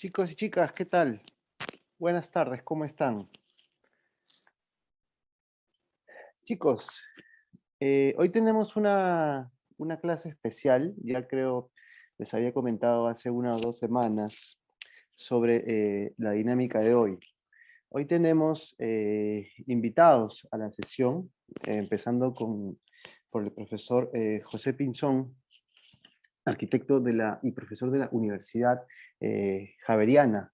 Chicos y chicas, ¿qué tal? Buenas tardes, ¿cómo están? Chicos, hoy tenemos una clase especial, ya creo les había comentado hace 1 o 2 semanas sobre la dinámica de hoy. Hoy tenemos invitados a la sesión, empezando por el profesor José Pinzón, arquitecto y profesor de la Universidad Javeriana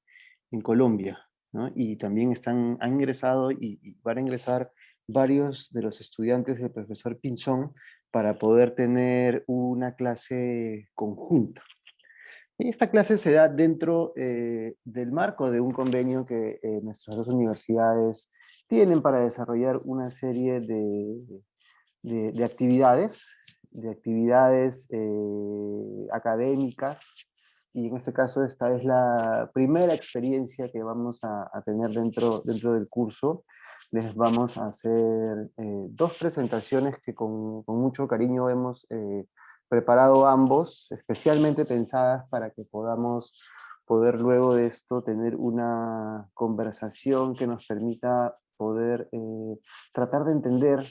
en Colombia, ¿no? Y también han ingresado y van a ingresar varios de los estudiantes del profesor Pinzón para poder tener una clase conjunta. Y esta clase se da dentro del marco de un convenio que nuestras dos universidades tienen para desarrollar una serie de actividades académicas, y en este caso esta es la primera experiencia que vamos a tener dentro del curso. Les vamos a hacer 2 presentaciones que con mucho cariño hemos preparado ambos, especialmente pensadas para que podamos poder luego de esto tener una conversación que nos permita poder tratar de entender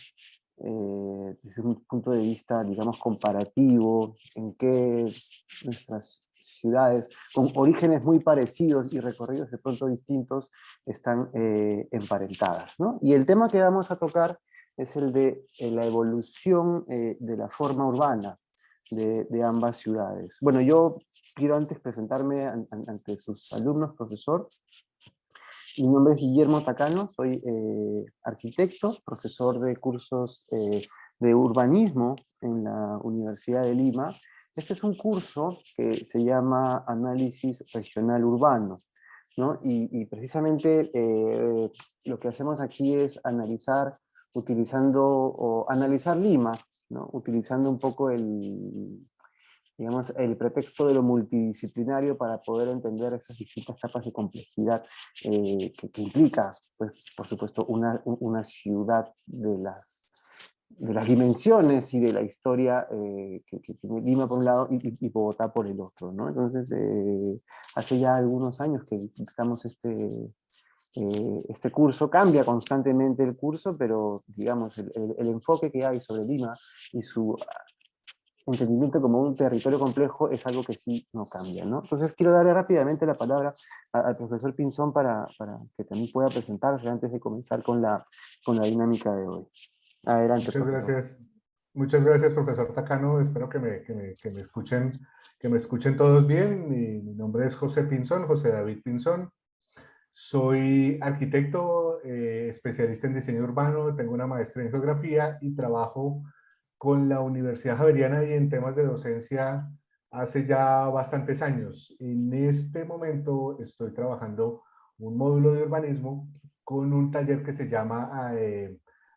desde un punto de vista, digamos, comparativo, en qué nuestras ciudades, con orígenes muy parecidos y recorridos de pronto distintos, están emparentadas, ¿no? Y el tema que vamos a tocar es el de la evolución de la forma urbana de ambas ciudades. Bueno, yo quiero antes presentarme ante sus alumnos, profesor. Mi nombre es Guillermo Tacano, soy arquitecto, profesor de cursos de urbanismo en la Universidad de Lima. Este es un curso que se llama Análisis Regional Urbano, ¿no? Y precisamente lo que hacemos aquí es analizar Lima, ¿no? Utilizando un poco digamos, el pretexto de lo multidisciplinario para poder entender esas distintas capas de complejidad que implica, pues, por supuesto, una ciudad de las dimensiones y de la historia que tiene Lima por un lado y Bogotá por el otro, ¿no? Entonces, hace ya algunos años que dictamos este curso. Cambia constantemente el curso, pero digamos, el enfoque que hay sobre Lima y su entendimiento como un territorio complejo es algo que sí no cambia, ¿no? Entonces quiero darle rápidamente la palabra al profesor Pinzón para que también pueda presentarse antes de comenzar con la dinámica de hoy. Adelante, Muchas profesor. gracias. Muchas gracias, profesor Tacano. Espero que me escuchen todos bien. Mi nombre es José Pinzón, José David Pinzón. Soy arquitecto, especialista en diseño urbano, tengo una maestría en geografía y trabajo con la Universidad Javeriana y en temas de docencia hace ya bastantes años. En este momento estoy trabajando un módulo de urbanismo con un taller que se llama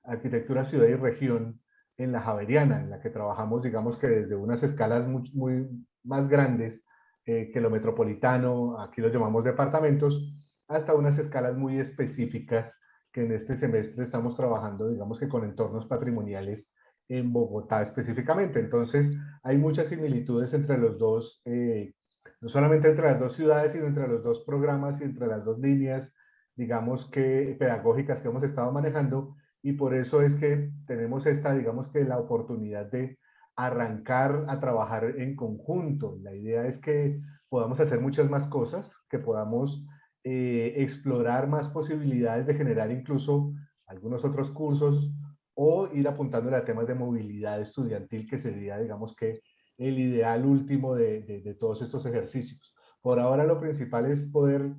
Arquitectura, Ciudad y Región en la Javeriana, en la que trabajamos, digamos que desde unas escalas muy más grandes que lo metropolitano, aquí lo llamamos departamentos, hasta unas escalas muy específicas que en este semestre estamos trabajando, digamos que con entornos patrimoniales en Bogotá específicamente. Entonces, hay muchas similitudes entre los dos, no solamente entre las dos ciudades, sino entre los dos programas y entre las dos líneas, digamos que pedagógicas que hemos estado manejando, y por eso es que tenemos esta, digamos que la oportunidad de arrancar a trabajar en conjunto. La idea es que podamos hacer muchas más cosas, que podamos explorar más posibilidades de generar incluso algunos otros cursos o ir apuntándole a temas de movilidad estudiantil, que sería, digamos que, el ideal último de todos estos ejercicios. Por ahora lo principal es poder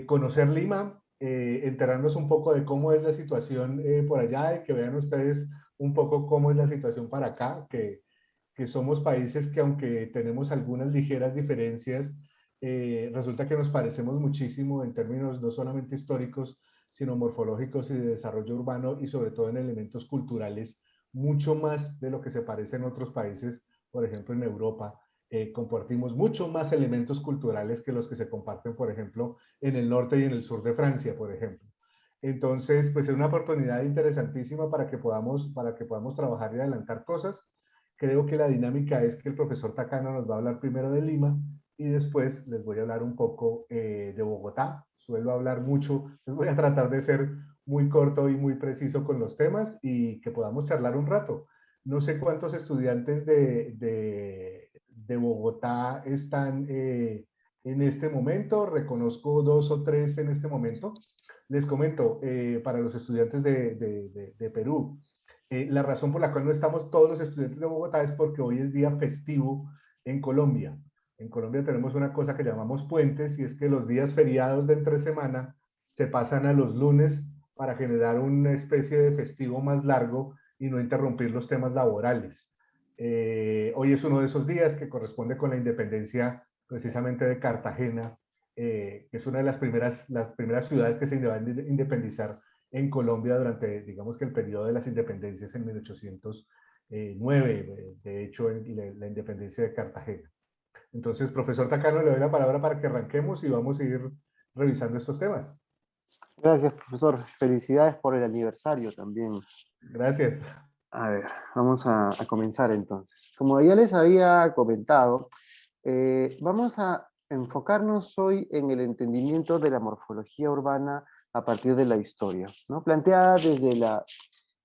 conocer Lima, enterarnos un poco de cómo es la situación por allá y que vean ustedes un poco cómo es la situación para acá, que somos países que aunque tenemos algunas ligeras diferencias, resulta que nos parecemos muchísimo en términos no solamente históricos, sino morfológicos y de desarrollo urbano y sobre todo en elementos culturales, mucho más de lo que se parece en otros países, por ejemplo en Europa. Compartimos mucho más elementos culturales que los que se comparten, por ejemplo, en el norte y en el sur de Francia, por ejemplo. Entonces, pues es una oportunidad interesantísima para que podamos trabajar y adelantar cosas. Creo que la dinámica es que el profesor Tacano nos va a hablar primero de Lima y después les voy a hablar un poco de Bogotá. Suelo hablar mucho, les voy a tratar de ser muy corto y muy preciso con los temas y que podamos charlar un rato. No sé cuántos estudiantes de Bogotá están en este momento, reconozco 2 o 3 en este momento. Les comento, para los estudiantes de Perú, la razón por la cual no estamos todos los estudiantes de Bogotá es porque hoy es día festivo en Colombia. En Colombia tenemos una cosa que llamamos puentes y es que los días feriados de entre semana se pasan a los lunes para generar una especie de festivo más largo y no interrumpir los temas laborales. Hoy es uno de esos días que corresponde con la independencia precisamente de Cartagena, que es una de las primeras ciudades que se van a independizar en Colombia durante, digamos que el periodo de las independencias en 1809, de hecho, la independencia de Cartagena. Entonces, profesor Takano, le doy la palabra para que arranquemos y vamos a ir revisando estos temas. Gracias, profesor. Felicidades por el aniversario también. Gracias. A ver, vamos a comenzar entonces. Como ya les había comentado, vamos a enfocarnos hoy en el entendimiento de la morfología urbana a partir de la historia, ¿no? Planteada desde la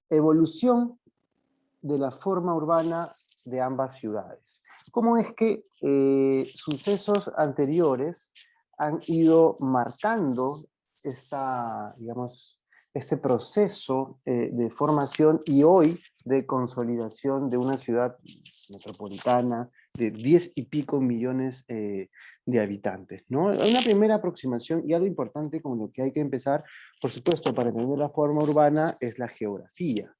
evolución de la forma urbana de ambas ciudades. ¿Cómo es que sucesos anteriores han ido marcando digamos, este proceso de formación y hoy de consolidación de una ciudad metropolitana de 10 y pico millones de habitantes, ¿no? Una primera aproximación y algo importante con lo que hay que empezar, por supuesto, para entender la forma urbana es la geografía,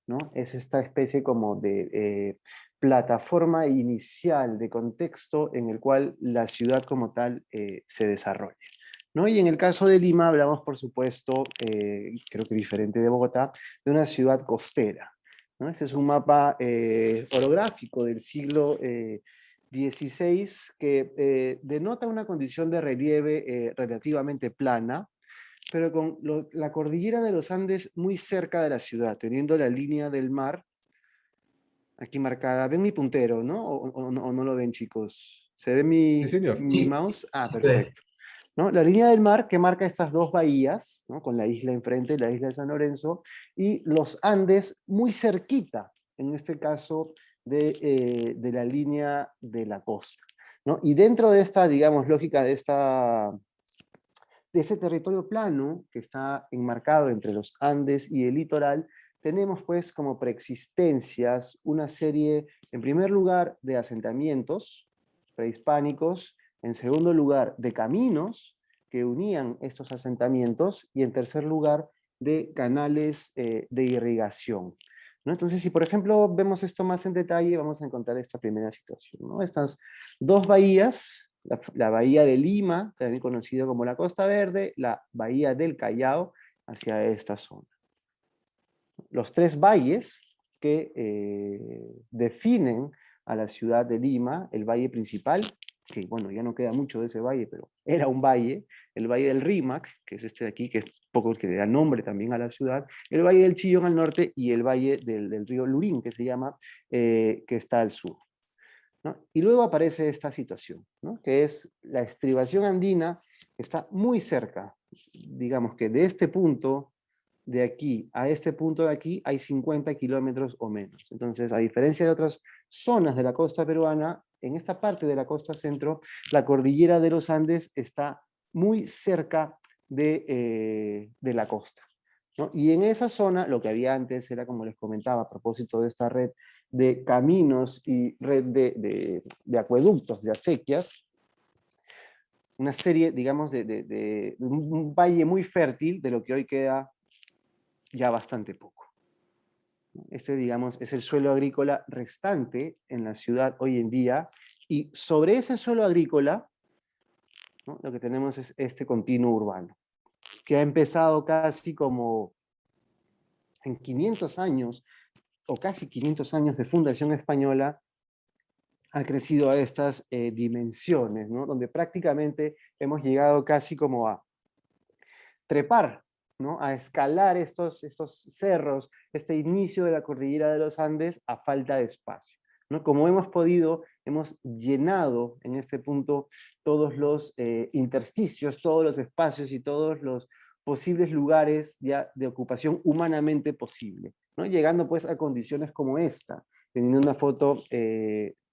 ¿no? Es esta especie como de plataforma inicial de contexto en el cual la ciudad como tal se desarrolla, ¿no? Y en el caso de Lima hablamos, por supuesto, creo que diferente de Bogotá, de una ciudad costera, ¿no? Este es un mapa orográfico del siglo XVI que denota una condición de relieve relativamente plana, pero con la cordillera de los Andes muy cerca de la ciudad, teniendo la línea del mar aquí marcada. ¿Ven mi puntero, no? ¿O no lo ven, chicos? ¿Se ve Sí, mi, señor. mi Sí, mouse? Ah, sí se ve. perfecto. ¿No? La línea del mar que marca estas dos bahías, ¿no? Con la isla enfrente, la isla de San Lorenzo, y los Andes muy cerquita, en este caso, de la línea de la costa, ¿no? Y dentro de esta, digamos, lógica de ese territorio plano que está enmarcado entre los Andes y el litoral, tenemos pues como preexistencias una serie, en primer lugar, de asentamientos prehispánicos, en segundo lugar, de caminos que unían estos asentamientos y en tercer lugar, de canales de irrigación, ¿no? Entonces, si por ejemplo vemos esto más en detalle, vamos a encontrar esta primera situación, ¿no? Estas dos bahías, la bahía de Lima, también conocido como la Costa Verde, la bahía del Callao, hacia esta zona. Los tres valles que definen a la ciudad de Lima, el valle principal, que bueno, ya no queda mucho de ese valle, pero era un valle, el valle del Rímac, que es este de aquí, que es poco el que le da nombre también a la ciudad, el valle del Chillón al norte y el valle del río Lurín, que se llama, que está al sur, ¿no? Y luego aparece esta situación, ¿no? Que es la estribación andina, que está muy cerca, digamos que de este punto de aquí a este punto de aquí hay 50 kilómetros o menos. Entonces, a diferencia de otras zonas de la costa peruana, en esta parte de la costa centro, la cordillera de los Andes está muy cerca de la costa, ¿no? Y en esa zona, lo que había antes era, como les comentaba, a propósito de esta red de caminos y red de acueductos, de acequias, una serie, digamos, de un valle muy fértil de lo que hoy queda ya bastante poco. Este, digamos, es el suelo agrícola restante en la ciudad hoy en día, y sobre ese suelo agrícola, ¿no? Lo que tenemos es este continuo urbano, que ha empezado casi como en 500 años, o casi 500 años de fundación española, ha crecido a estas dimensiones, ¿no? Donde prácticamente hemos llegado casi como a trepar, ¿no? A escalar estos cerros, este inicio de la cordillera de los Andes a falta de espacio. ¿no? Como hemos podido, hemos llenado en este punto todos los intersticios, todos los espacios y todos los posibles lugares ya de ocupación humanamente posible, ¿no? Llegando pues a condiciones como esta, teniendo una foto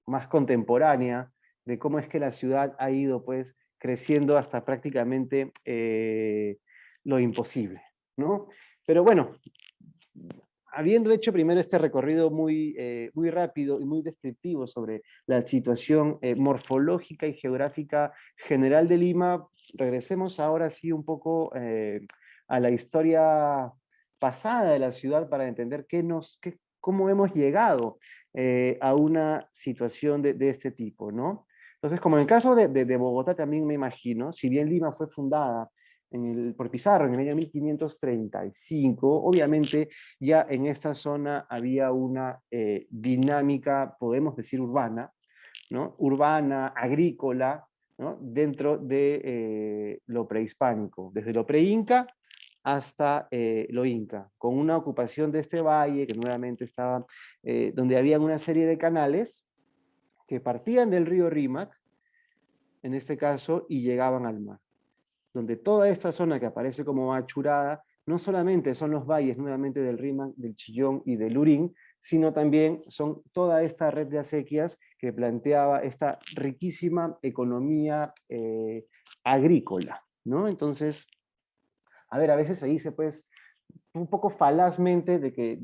más contemporánea de cómo es que la ciudad ha ido pues creciendo hasta prácticamente lo imposible, ¿no? Pero bueno, habiendo hecho primero este recorrido muy rápido y muy descriptivo sobre la situación morfológica y geográfica general de Lima, regresemos ahora sí un poco a la historia pasada de la ciudad para entender cómo hemos llegado a una situación de este tipo, ¿no? Entonces, como en el caso de Bogotá también me imagino, si bien Lima fue fundada por Pizarro en el año 1535, obviamente ya en esta zona había una dinámica, podemos decir, urbana, ¿no? Urbana, agrícola, ¿no? Dentro de lo prehispánico, desde lo pre-inca hasta lo inca, con una ocupación de este valle que nuevamente estaba, donde había una serie de canales que partían del río Rímac, en este caso, y llegaban al mar, donde toda esta zona que aparece como achurada, no solamente son los valles nuevamente del Rímac, del Chillón y del Lurín, sino también son toda esta red de acequias que planteaba esta riquísima economía agrícola, ¿no? Entonces, a ver, a veces se dice, pues, un poco falazmente de que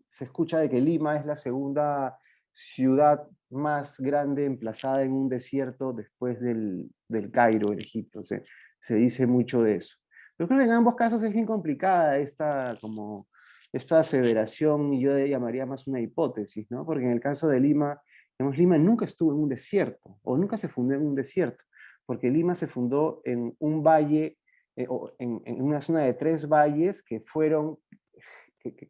se escucha de que Lima es la segunda ciudad más grande emplazada en un desierto después del Cairo, en Egipto. Se dice mucho de eso. Yo creo que en ambos casos es bien complicada esta aseveración, y yo llamaría más una hipótesis, ¿no? Porque en el caso de Lima, digamos, Lima nunca estuvo en un desierto, o nunca se fundó en un desierto, porque Lima se fundó en un valle, en una zona de 3 valles que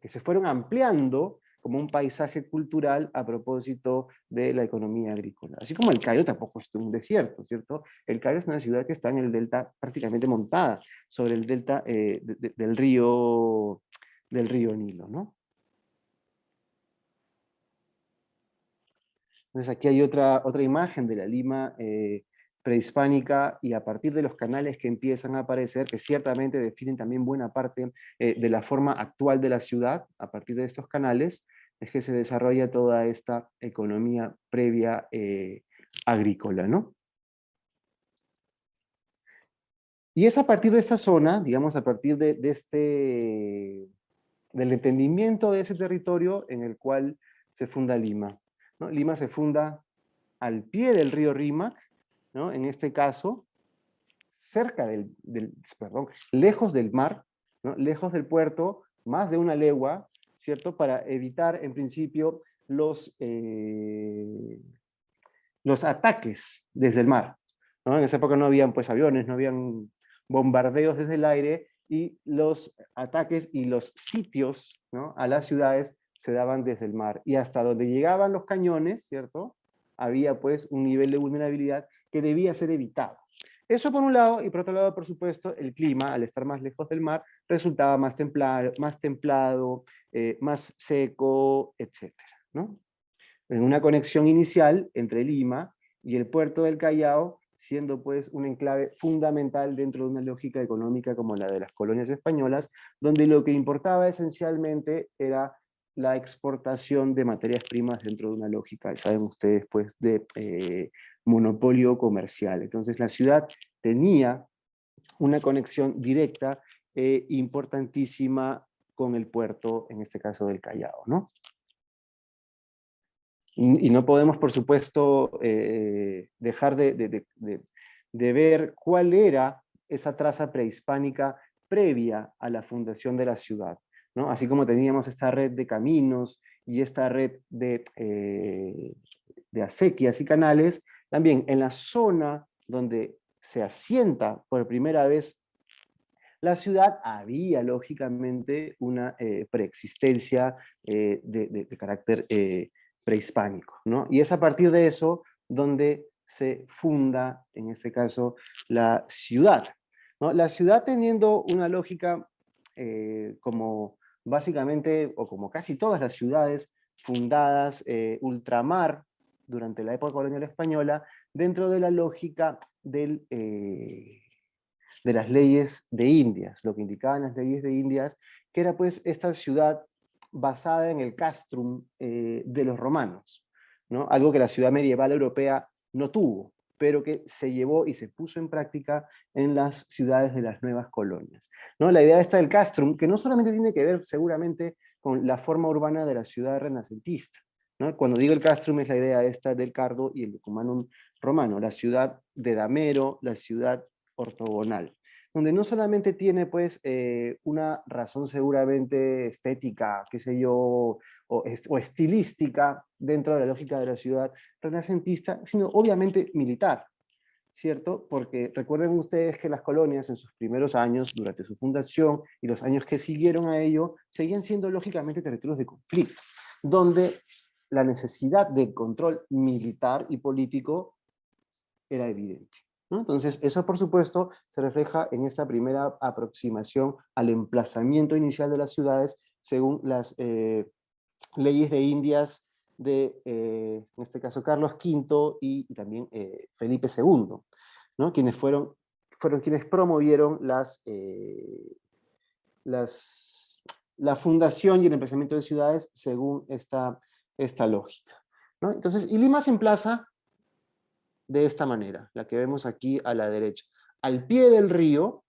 se fueron ampliando como un paisaje cultural a propósito de la economía agrícola. Así como el Cairo tampoco es un desierto, ¿cierto? El Cairo es una ciudad que está en el delta, prácticamente montada sobre el delta del río Nilo, ¿no? Entonces aquí hay otra imagen de la Lima prehispánica, y a partir de los canales que empiezan a aparecer, que ciertamente definen también buena parte de la forma actual de la ciudad, a partir de estos canales, es que se desarrolla toda esta economía previa agrícola, ¿no? Y es a partir de esta zona, digamos, a partir del entendimiento de ese territorio en el cual se funda Lima, ¿no? Lima se funda al pie del río Rímac, ¿no? En este caso, cerca perdón, lejos del mar, ¿no? Lejos del puerto, más de una legua, ¿cierto? Para evitar, en principio, los ataques desde el mar, ¿no? En esa época no habían pues aviones, no habían bombardeos desde el aire, y los ataques y los sitios, ¿no?, a las ciudades se daban desde el mar. Y hasta donde llegaban los cañones, ¿cierto?, había pues un nivel de vulnerabilidad que debía ser evitado. Eso por un lado, y por otro lado, por supuesto, el clima, al estar más lejos del mar, resultaba más templado, más seco, etcétera, ¿no? En una conexión inicial entre Lima y el puerto del Callao, siendo pues un enclave fundamental dentro de una lógica económica como la de las colonias españolas, donde lo que importaba esencialmente era la exportación de materias primas dentro de una lógica, saben ustedes, pues, de monopolio comercial. Entonces la ciudad tenía una conexión directa e importantísima con el puerto, en este caso del Callao, ¿no? Y no podemos, por supuesto, dejar de ver cuál era esa traza prehispánica previa a la fundación de la ciudad, ¿no? Así como teníamos esta red de caminos y esta red de acequias y canales, también en la zona donde se asienta por primera vez la ciudad, había lógicamente una preexistencia de carácter prehispánico, ¿no? Y es a partir de eso donde se funda, en este caso, la ciudad, ¿no? La ciudad, teniendo una lógica como básicamente, o como casi todas las ciudades fundadas ultramar, durante la época colonial española, dentro de la lógica de las leyes de Indias, lo que indicaban las leyes de Indias, que era pues esta ciudad basada en el castrum de los romanos, ¿no? Algo que la ciudad medieval europea no tuvo, pero que se llevó y se puso en práctica en las ciudades de las nuevas colonias, ¿no? La idea esta del castrum, que no solamente tiene que ver seguramente con la forma urbana de la ciudad renacentista, ¿no? Cuando digo el castrum es la idea esta del cardo y el decumanum romano, la ciudad de damero, la ciudad ortogonal, donde no solamente tiene pues una razón seguramente estética, qué sé yo, o estilística dentro de la lógica de la ciudad renacentista, sino obviamente militar, ¿cierto? Porque recuerden ustedes que las colonias en sus primeros años, durante su fundación y los años que siguieron a ello, seguían siendo lógicamente territorios de conflicto, donde la necesidad de control militar y político era evidente, ¿no? Entonces, eso por supuesto se refleja en esta primera aproximación al emplazamiento inicial de las ciudades según las leyes de Indias de, en este caso, Carlos V y también Felipe II, ¿no? Quienes fueron quienes promovieron la fundación y el emplazamiento de ciudades según esta lógica, ¿no? Entonces, y Lima se emplaza de esta manera, la que vemos aquí a la derecha. Al pie del río,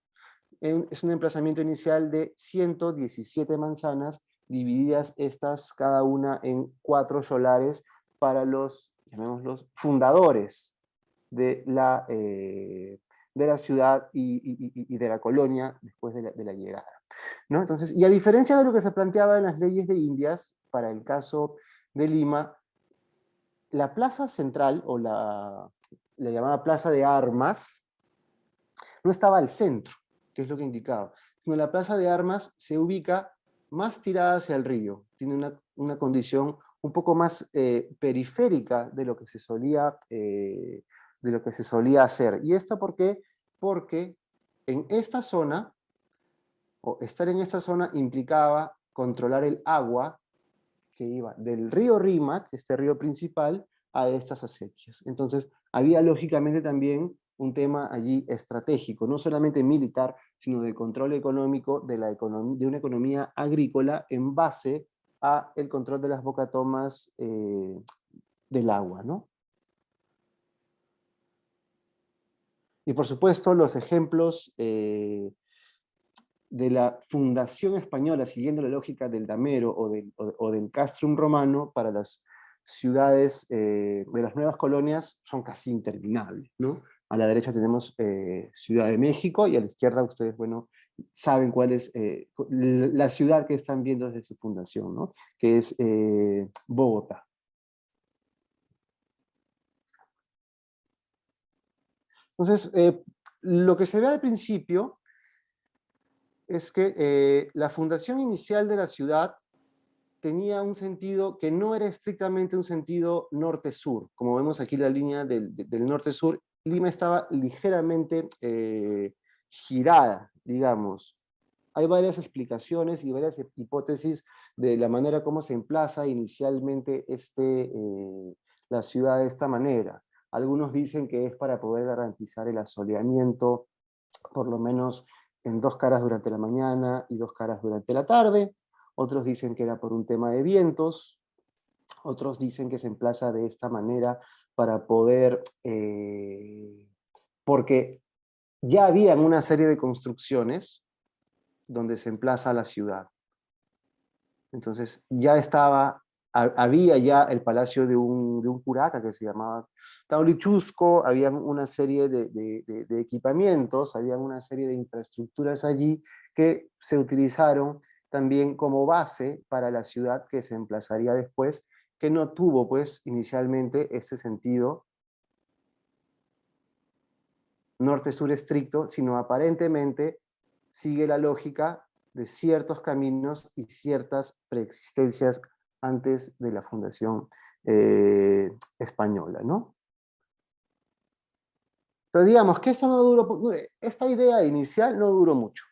es un emplazamiento inicial de 117 manzanas, divididas estas cada una en 4 solares para los, llamémoslos, fundadores de la ciudad y de la colonia después de la llegada, ¿no? Entonces, y a diferencia de lo que se planteaba en las leyes de Indias, para el caso de Lima, la plaza central, o la llamada plaza de armas, no estaba al centro, que es lo que indicaba, sino la plaza de armas se ubica más tirada hacia el río, tiene una condición un poco más periférica de lo que se solía hacer. ¿Y esto por qué? Porque en esta zona, o estar en esta zona implicaba controlar el agua que iba del río Rímac, este río principal, a estas acequias. Entonces, había lógicamente también un tema allí estratégico, no solamente militar, sino de control económico de una economía agrícola en base a el control de las bocatomas del agua, ¿no? Y por supuesto, los ejemplos de la fundación española, siguiendo la lógica del damero o del castrum romano, para las ciudades de las nuevas colonias son casi interminables, ¿no? A la derecha tenemos Ciudad de México y a la izquierda ustedes, bueno, saben cuál es la ciudad que están viendo desde su fundación, ¿no? Que es Bogotá. Entonces, lo que se ve al principio es que la fundación inicial de la ciudad tenía un sentido que no era estrictamente un sentido norte-sur. Como vemos aquí la línea del norte-sur, Lima estaba ligeramente girada, digamos. Hay varias explicaciones y varias hipótesis de la manera como se emplaza inicialmente la ciudad de esta manera. Algunos dicen que es para poder garantizar el asoleamiento, por lo menos en 2 caras durante la mañana y 2 caras durante la tarde. Otros dicen que era por un tema de vientos. Otros dicen que se emplaza de esta manera para poder, porque ya habían una serie de construcciones donde se emplaza la ciudad. Entonces ya había ya el palacio de un curaca que se llamaba Taurichusco, había una serie de equipamientos, había una serie de infraestructuras allí que se utilizaron también como base para la ciudad que se emplazaría después, que no tuvo pues inicialmente ese sentido norte-sur estricto, sino aparentemente sigue la lógica de ciertos caminos y ciertas preexistencias antes de la fundación española, ¿no? Pero digamos que esto no duró, esta idea inicial no duró mucho,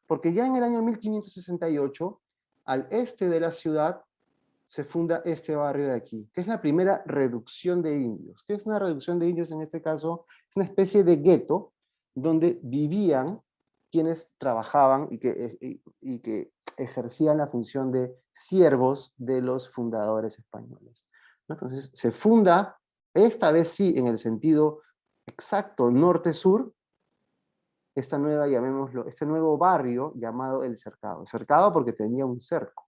porque ya en el año 1568, al este de la ciudad, se funda este barrio de aquí, que es la primera reducción de indios. ¿Qué es una reducción de indios en este caso? Es una especie de gueto donde vivían quienes trabajaban y que ejercían la función de siervos de los fundadores españoles, ¿no? Entonces se funda, esta vez sí, en el sentido exacto norte-sur, esta nueva, llamémoslo, este nuevo barrio llamado El Cercado. El Cercado porque tenía un cerco,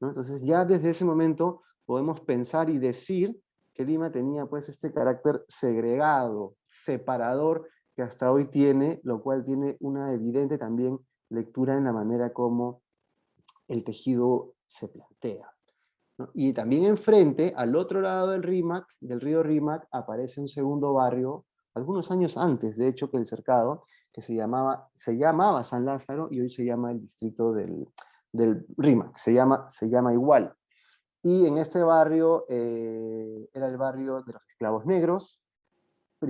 ¿no? Entonces ya desde ese momento podemos pensar y decir que Lima tenía pues este carácter segregado, separador, que hasta hoy tiene, lo cual tiene una evidente también lectura en la manera como el tejido se plantea, ¿no? Y también enfrente, al otro lado del Rímac, del río Rímac, aparece un segundo barrio, algunos años antes, de hecho, que el Cercado, que se llamaba San Lázaro y hoy se llama el distrito del Rímac, se llama igual. Y en este barrio era el barrio de los esclavos negros.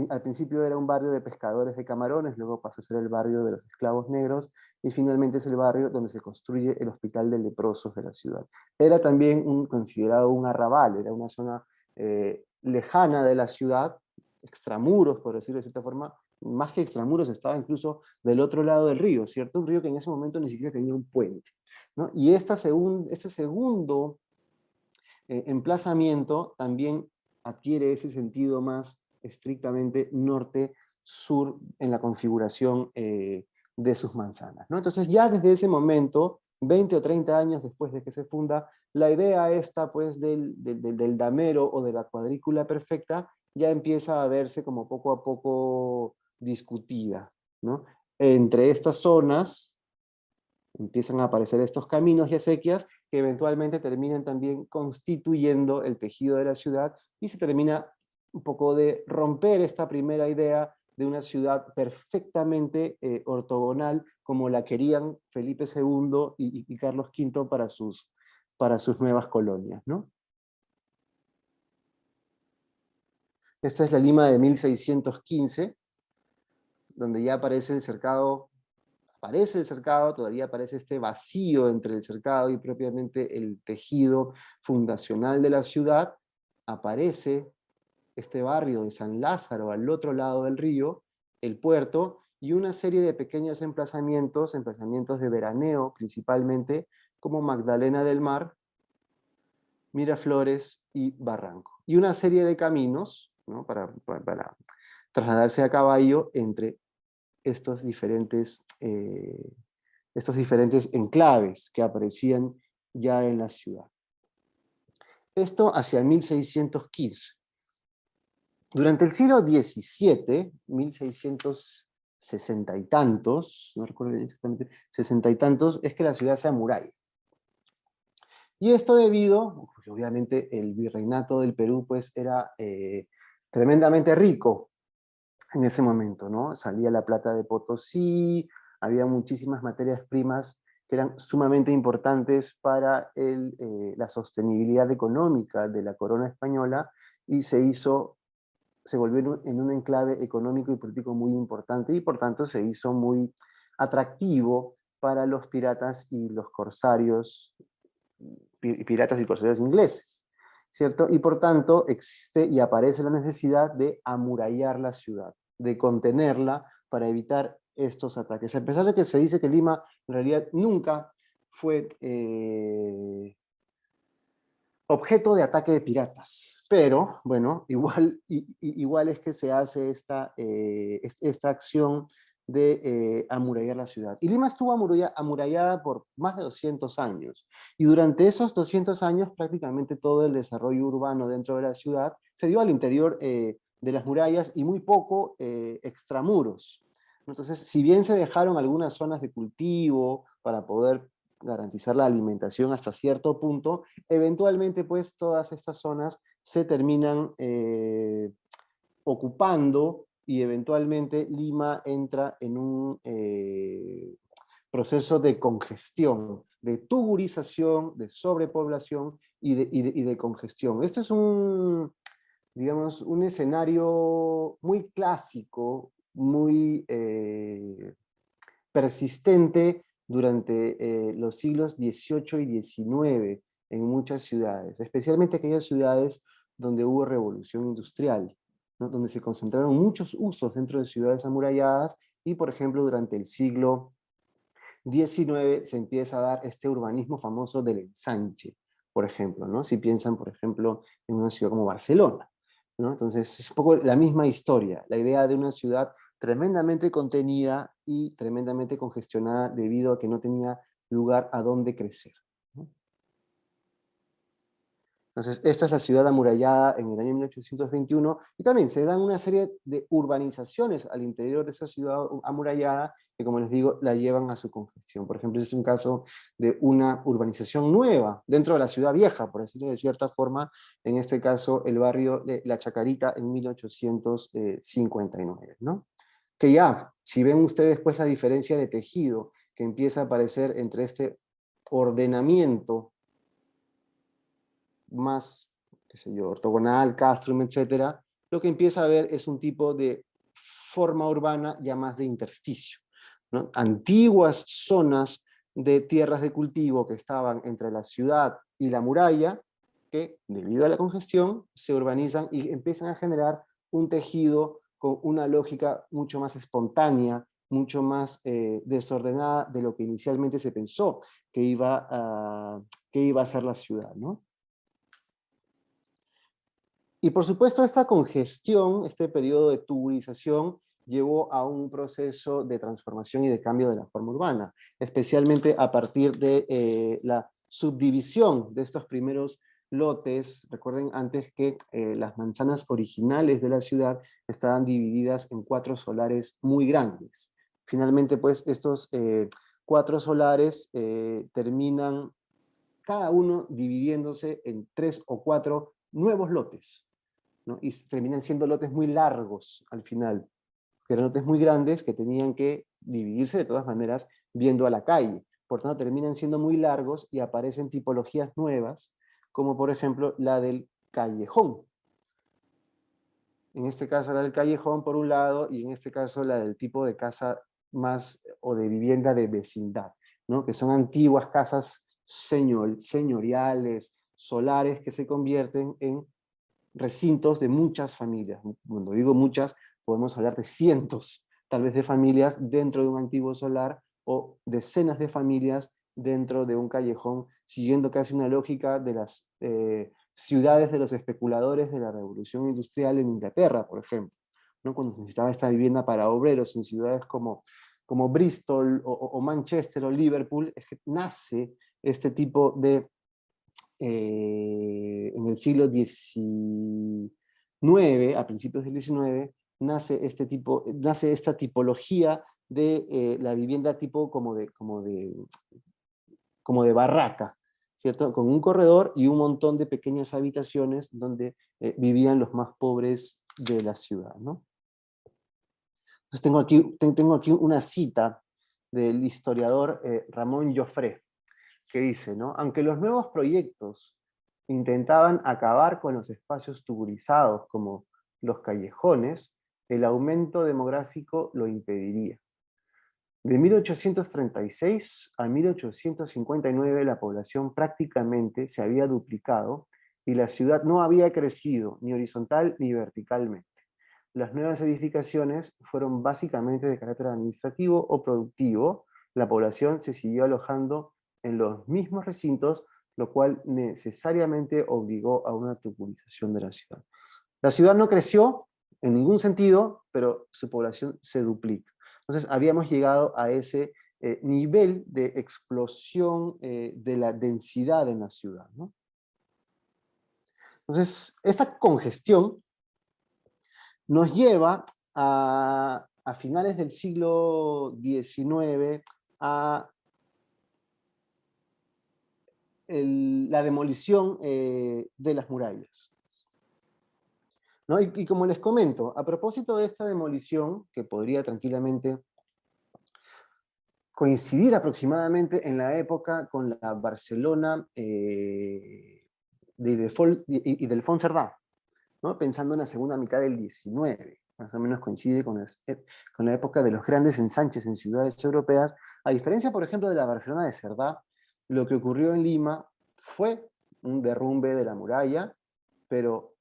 Al principio era un barrio de pescadores de camarones, luego pasa a ser el barrio de los esclavos negros, y finalmente es el barrio donde se construye el hospital de leprosos de la ciudad. Era también considerado un arrabal, era una zona lejana de la ciudad, extramuros, por decirlo de cierta forma, más que extramuros, estaba incluso del otro lado del río, ¿cierto? Un río que en ese momento ni siquiera tenía un puente, ¿no? Y este segundo emplazamiento también adquiere ese sentido más estrictamente norte-sur en la configuración de sus manzanas, ¿no? Entonces ya desde ese momento, 20 o 30 años después de que se funda, la idea esta pues del damero o de la cuadrícula perfecta ya empieza a verse como poco a poco discutida, ¿no? Entre estas zonas empiezan a aparecer estos caminos y acequias que eventualmente terminan también constituyendo el tejido de la ciudad y se termina un poco de romper esta primera idea de una ciudad perfectamente ortogonal como la querían Felipe II y Carlos V para sus nuevas colonias, ¿no? Esta es la Lima de 1615, donde ya aparece el cercado, todavía aparece este vacío entre el cercado y propiamente el tejido fundacional de la ciudad, aparece este barrio de San Lázaro al otro lado del río, el puerto, y una serie de pequeños emplazamientos de veraneo principalmente, como Magdalena del Mar, Miraflores y Barranco. Y una serie de caminos, ¿no? para trasladarse a caballo entre estos diferentes enclaves que aparecían ya en la ciudad. Esto hacia 1615. Durante el siglo XVII, 1660 y tantos, no recuerdo exactamente, 60 y tantos, es que la ciudad se amuralla. Y esto debido, pues, obviamente el virreinato del Perú pues era tremendamente rico en ese momento, ¿no? Salía la plata de Potosí, había muchísimas materias primas que eran sumamente importantes para la sostenibilidad económica de la corona española, y se volvió en un enclave económico y político muy importante, y por tanto se hizo muy atractivo para los piratas y los corsarios, piratas y corsarios ingleses, ¿cierto? Y por tanto existe y aparece la necesidad de amurallar la ciudad, de contenerla para evitar estos ataques. A pesar de que se dice que Lima en realidad nunca fue objeto de ataque de piratas, pero bueno, igual es que se hace esta acción de amurallar la ciudad. Y Lima estuvo amurallada por más de 200 años, y durante esos 200 años prácticamente todo el desarrollo urbano dentro de la ciudad se dio al interior de las murallas y muy poco extramuros. Entonces, si bien se dejaron algunas zonas de cultivo para poder garantizar la alimentación hasta cierto punto, eventualmente pues todas estas zonas se terminan ocupando, y eventualmente Lima entra en un proceso de congestión, de tugurización, de sobrepoblación y de congestión. Este es digamos, un escenario muy clásico, muy persistente durante los siglos XVIII y XIX en muchas ciudades, especialmente aquellas ciudades donde hubo revolución industrial, ¿no? Donde se concentraron muchos usos dentro de ciudades amuralladas y, por ejemplo, durante el siglo XIX se empieza a dar este urbanismo famoso del ensanche, por ejemplo, ¿no? Si piensan, por ejemplo, en una ciudad como Barcelona, ¿no? Entonces es un poco la misma historia, la idea de una ciudad tremendamente contenida y tremendamente congestionada debido a que no tenía lugar a donde crecer, ¿no? Entonces, esta es la ciudad amurallada en el año 1821, y también se dan una serie de urbanizaciones al interior de esa ciudad amurallada, que como les digo, la llevan a su congestión. Por ejemplo, ese es un caso de una urbanización nueva, dentro de la ciudad vieja, por decirlo de cierta forma, en este caso el barrio de La Chacarita en 1859, ¿no? Que ya, si ven ustedes pues la diferencia de tejido que empieza a aparecer entre este ordenamiento más, qué sé yo, ortogonal, castrum, etcétera, lo que empieza a ver es un tipo de forma urbana ya más de intersticio, ¿no? Antiguas zonas de tierras de cultivo que estaban entre la ciudad y la muralla, que debido a la congestión se urbanizan y empiezan a generar un tejido con una lógica mucho más espontánea, mucho más desordenada de lo que inicialmente se pensó que iba a ser la ciudad, ¿no? Y por supuesto esta congestión, este periodo de tuburización, llevó a un proceso de transformación y de cambio de la forma urbana, especialmente a partir de la subdivisión de estos primeros lotes. Recuerden antes que las manzanas originales de la ciudad estaban divididas en 4 solares muy grandes. Finalmente, pues, estos 4 solares terminan cada uno dividiéndose en 3 o 4 nuevos lotes, ¿no? Y terminan siendo lotes muy largos al final, que eran lotes muy grandes que tenían que dividirse de todas maneras viendo a la calle. Por tanto, terminan siendo muy largos y aparecen tipologías nuevas, como por ejemplo la del callejón. En este caso la del callejón por un lado, y en este caso la del tipo de casa más, o de vivienda de vecindad, ¿no? Que son antiguas casas señoriales, solares, que se convierten en recintos de muchas familias. Cuando digo muchas, podemos hablar de cientos, tal vez, de familias dentro de un antiguo solar, o decenas de familias dentro de un callejón, siguiendo casi una lógica de las ciudades de los especuladores de la Revolución Industrial en Inglaterra, por ejemplo, ¿no? Cuando se necesitaba esta vivienda para obreros en ciudades como Bristol o Manchester o Liverpool, es que nace este tipo de en el siglo XIX, a principios del XIX, nace esta tipología de la vivienda tipo como de barraca, ¿cierto? Con un corredor y un montón de pequeñas habitaciones donde vivían los más pobres de la ciudad, ¿no? Entonces tengo aquí una cita del historiador Ramón Joffre, que dice, ¿no? Aunque los nuevos proyectos intentaban acabar con los espacios tuburizados como los callejones, el aumento demográfico lo impediría. De 1836 a 1859 la población prácticamente se había duplicado y la ciudad no había crecido ni horizontal ni verticalmente. Las nuevas edificaciones fueron básicamente de carácter administrativo o productivo. La población se siguió alojando en los mismos recintos, lo cual necesariamente obligó a una tuburización de la ciudad. La ciudad no creció en ningún sentido, pero su población se duplica. Entonces habíamos llegado a ese nivel de explosión de la densidad en la ciudad, ¿no? Entonces, esta congestión nos lleva a finales del siglo XIX a la demolición de las murallas, ¿no? Y como les comento, a propósito de esta demolición, que podría tranquilamente coincidir aproximadamente en la época con la Barcelona y del Fons Cerdà, ¿no? Pensando en la segunda mitad del XIX, más o menos coincide con la época de los grandes ensanches en ciudades europeas. A diferencia, por ejemplo, de la Barcelona de Cerdà, lo que ocurrió en Lima fue un derrumbe de la muralla, pero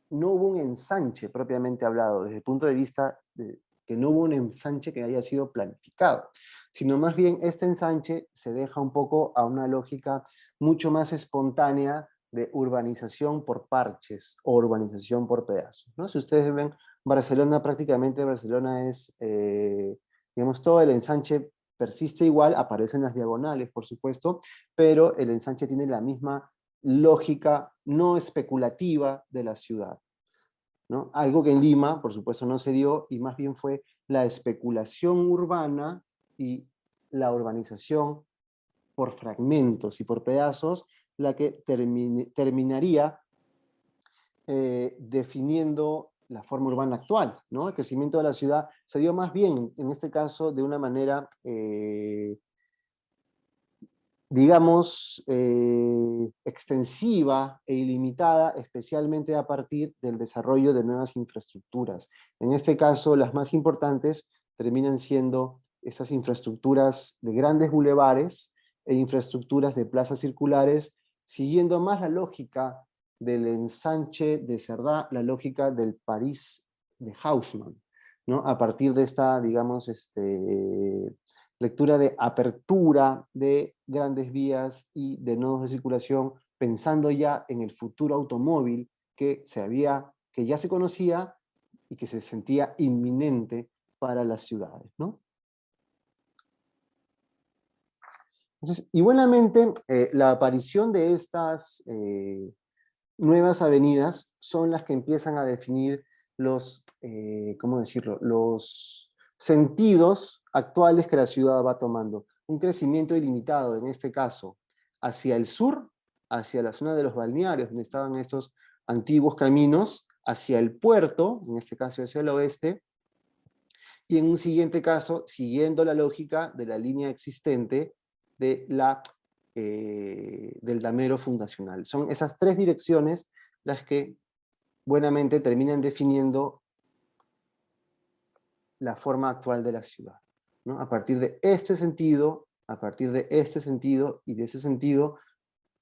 no hubo un ensanche propiamente hablado, desde el punto de vista de que no hubo un ensanche que haya sido planificado, sino más bien este ensanche se deja un poco a una lógica mucho más espontánea de urbanización por parches o urbanización por pedazos, ¿no? Si ustedes ven, Barcelona, prácticamente Barcelona es, digamos, todo el ensanche persiste igual, aparecen las diagonales, por supuesto, pero el ensanche tiene la misma lógica no especulativa de la ciudad, ¿no? Algo que en Lima, por supuesto, no se dio, y más bien fue la especulación urbana y la urbanización por fragmentos y por pedazos la que terminaría definiendo la forma urbana actual, ¿no? El crecimiento de la ciudad se dio más bien, en este caso, de una manera digamos, extensiva e ilimitada, especialmente a partir del desarrollo de nuevas infraestructuras. En este caso, las más importantes terminan siendo esas infraestructuras de grandes bulevares e infraestructuras de plazas circulares, siguiendo más la lógica del ensanche de Cerdá, la lógica del París de Haussmann, ¿no? A partir de esta, digamos, lectura de apertura de grandes vías y de nodos de circulación, pensando ya en el futuro automóvil que ya se conocía y que se sentía inminente para las ciudades, ¿no? Entonces, y buenamente, la aparición de estas nuevas avenidas son las que empiezan a definir los, ¿cómo decirlo?, los sentidos actuales que la ciudad va tomando. Un crecimiento ilimitado, en este caso, hacia el sur, hacia la zona de los balnearios, donde estaban estos antiguos caminos, hacia el puerto, en este caso hacia el oeste, y en un siguiente caso, siguiendo la lógica de la línea existente de del damero fundacional. Son esas tres direcciones las que buenamente terminan definiendo la forma actual de la ciudad, ¿no? A partir de este sentido, a partir de este sentido y de ese sentido,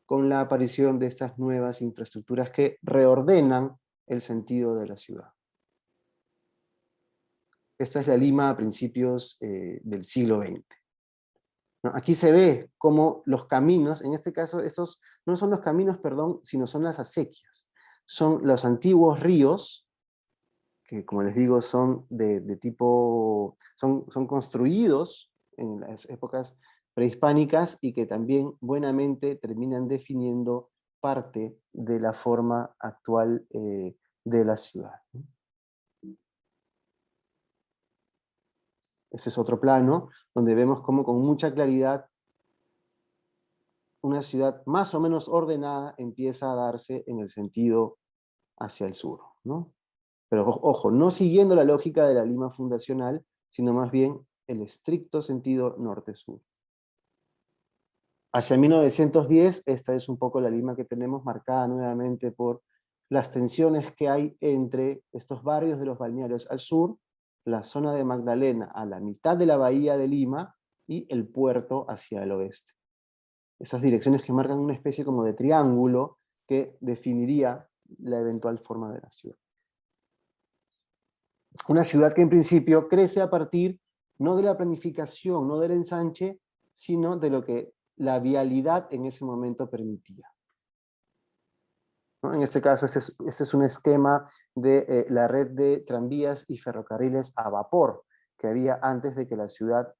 con la aparición de estas nuevas infraestructuras que reordenan el sentido de la ciudad. Esta es la Lima a principios del siglo XX. ¿No? Aquí se ve cómo los caminos, en este caso estos no son los caminos, perdón, sino son las acequias. Son los antiguos ríos, que como les digo son de tipo, son construidos en las épocas prehispánicas y que también buenamente terminan definiendo parte de la forma actual de la ciudad. Ese es otro plano, donde vemos cómo con mucha claridad una ciudad más o menos ordenada empieza a darse en el sentido hacia el sur, ¿no? Pero ojo, no siguiendo la lógica de la Lima fundacional, sino más bien el estricto sentido norte-sur. Hacia 1910, esta es un poco la Lima que tenemos, marcada nuevamente por las tensiones que hay entre estos barrios de los balnearios al sur, la zona de Magdalena a la mitad de la bahía de Lima y el puerto hacia el oeste. Esas direcciones que marcan una especie como de triángulo que definiría la eventual forma de la ciudad. Una ciudad que en principio crece a partir no de la planificación, no del ensanche, sino de lo que la vialidad en ese momento permitía, ¿no? En este caso, este es un esquema de la red de tranvías y ferrocarriles a vapor que había antes de que la ciudad,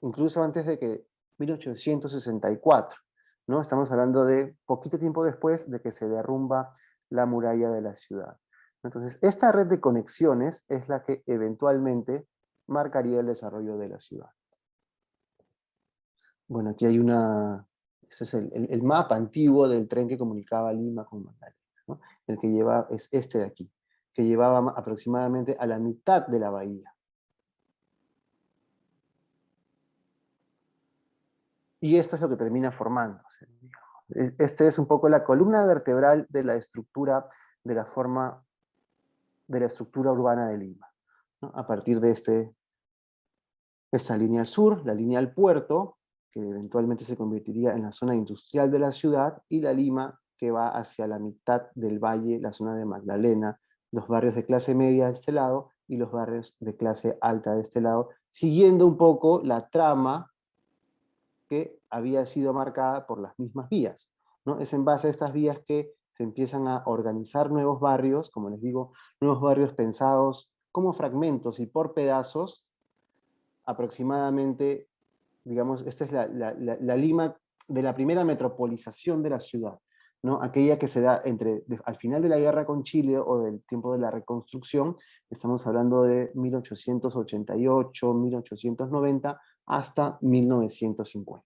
incluso antes de que 1864, ¿no? Estamos hablando de poquito tiempo después de que se derrumba la muralla de la ciudad. Entonces, esta red de conexiones es la que eventualmente marcaría el desarrollo de la ciudad. Bueno, aquí hay ese es el mapa antiguo del tren que comunicaba Lima con Magdalena, ¿no? El que lleva, es este de aquí, que llevaba aproximadamente a la mitad de la bahía. Y esto es lo que termina formándose, digamos. Este es un poco la columna vertebral de la estructura, de la forma, de la estructura urbana de Lima, ¿no? A partir de esta línea al sur, la línea al puerto, que eventualmente se convertiría en la zona industrial de la ciudad, y la Lima que va hacia la mitad del valle, la zona de Magdalena, los barrios de clase media de este lado y los barrios de clase alta de este lado, siguiendo un poco la trama que había sido marcada por las mismas vías, ¿no? Es en base a estas vías que se empiezan a organizar nuevos barrios, como les digo, nuevos barrios pensados como fragmentos y por pedazos, aproximadamente, digamos, esta es la Lima de la primera metropolización de la ciudad, ¿no? Aquella que se da al final de la guerra con Chile o del tiempo de la reconstrucción, estamos hablando de 1888, 1890, hasta 1950.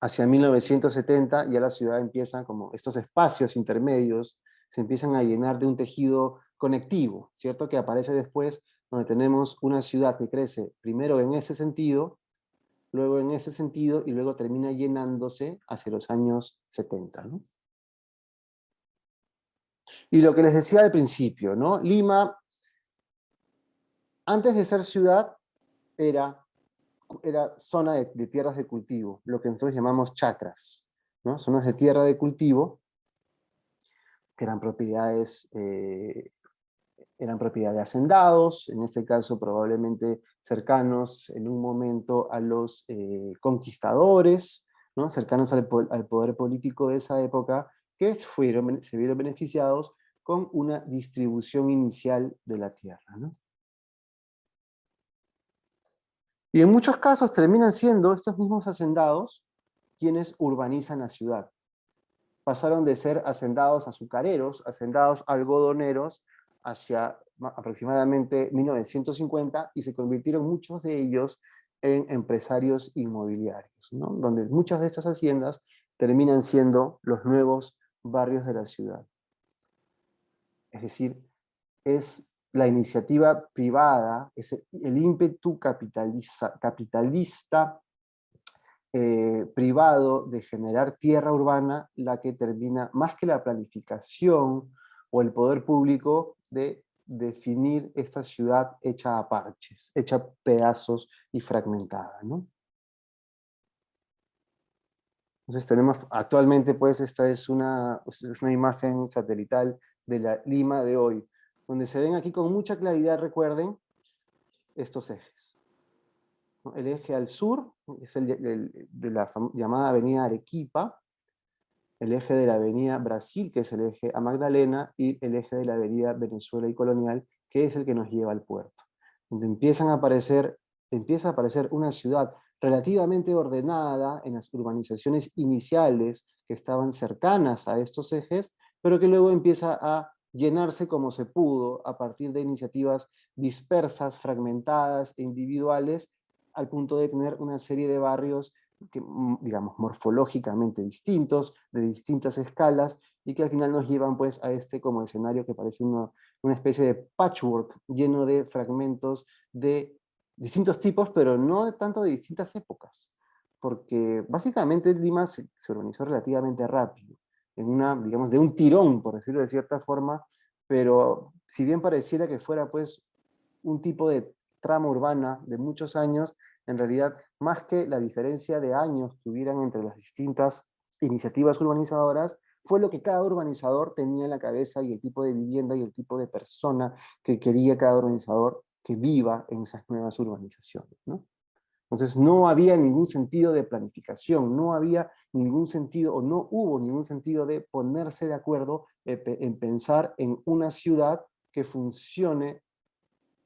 Hacia 1970 ya la ciudad empieza, como estos espacios intermedios, se empiezan a llenar de un tejido conectivo, ¿cierto? Que aparece después, donde tenemos una ciudad que crece primero en ese sentido, luego en ese sentido, y luego termina llenándose hacia los años 70, ¿no? Y lo que les decía al principio, ¿no? Lima, antes de ser ciudad, era zona de tierras de cultivo, lo que nosotros llamamos chacras, ¿no? Zonas de tierra de cultivo, que eran propiedades de hacendados, en este caso probablemente cercanos en un momento a los conquistadores, ¿no? Cercanos al poder político de esa época, que se vieron beneficiados con una distribución inicial de la tierra, ¿no? Y en muchos casos terminan siendo estos mismos hacendados quienes urbanizan la ciudad. Pasaron de ser hacendados azucareros, hacendados algodoneros, hacia aproximadamente 1950, y se convirtieron muchos de ellos en empresarios inmobiliarios, ¿no? Donde muchas de estas haciendas terminan siendo los nuevos barrios de la ciudad. Es decir, es la iniciativa privada, es el ímpetu capitalista privado de generar tierra urbana la que termina, más que la planificación o el poder público, de definir esta ciudad hecha a parches, hecha a pedazos y fragmentada, ¿no? Entonces tenemos actualmente, pues, esta es una imagen satelital de la Lima de hoy, donde se ven aquí con mucha claridad, recuerden, estos ejes. El eje al sur es de la llamada avenida Arequipa, el eje de la avenida Brasil, que es el eje a Magdalena, y el eje de la avenida Venezuela y Colonial, que es el que nos lleva al puerto. Donde empieza a aparecer una ciudad relativamente ordenada en las urbanizaciones iniciales que estaban cercanas a estos ejes, pero que luego empieza a llenarse como se pudo a partir de iniciativas dispersas, fragmentadas e individuales, al punto de tener una serie de barrios que, digamos, morfológicamente distintos, de distintas escalas, y que al final nos llevan, pues, a este como escenario que parece una especie de patchwork lleno de fragmentos de distintos tipos, pero no tanto de distintas épocas, porque básicamente Lima se organizó relativamente rápido, digamos, de un tirón, por decirlo de cierta forma, pero si bien pareciera que fuera, pues, un tipo de trama urbana de muchos años, en realidad, más que la diferencia de años que hubieran entre las distintas iniciativas urbanizadoras, fue lo que cada urbanizador tenía en la cabeza, y el tipo de vivienda y el tipo de persona que quería cada urbanizador que viva en esas nuevas urbanizaciones, ¿no? Entonces no había ningún sentido de planificación, no había ningún sentido, o no hubo ningún sentido de ponerse de acuerdo en pensar en una ciudad que funcione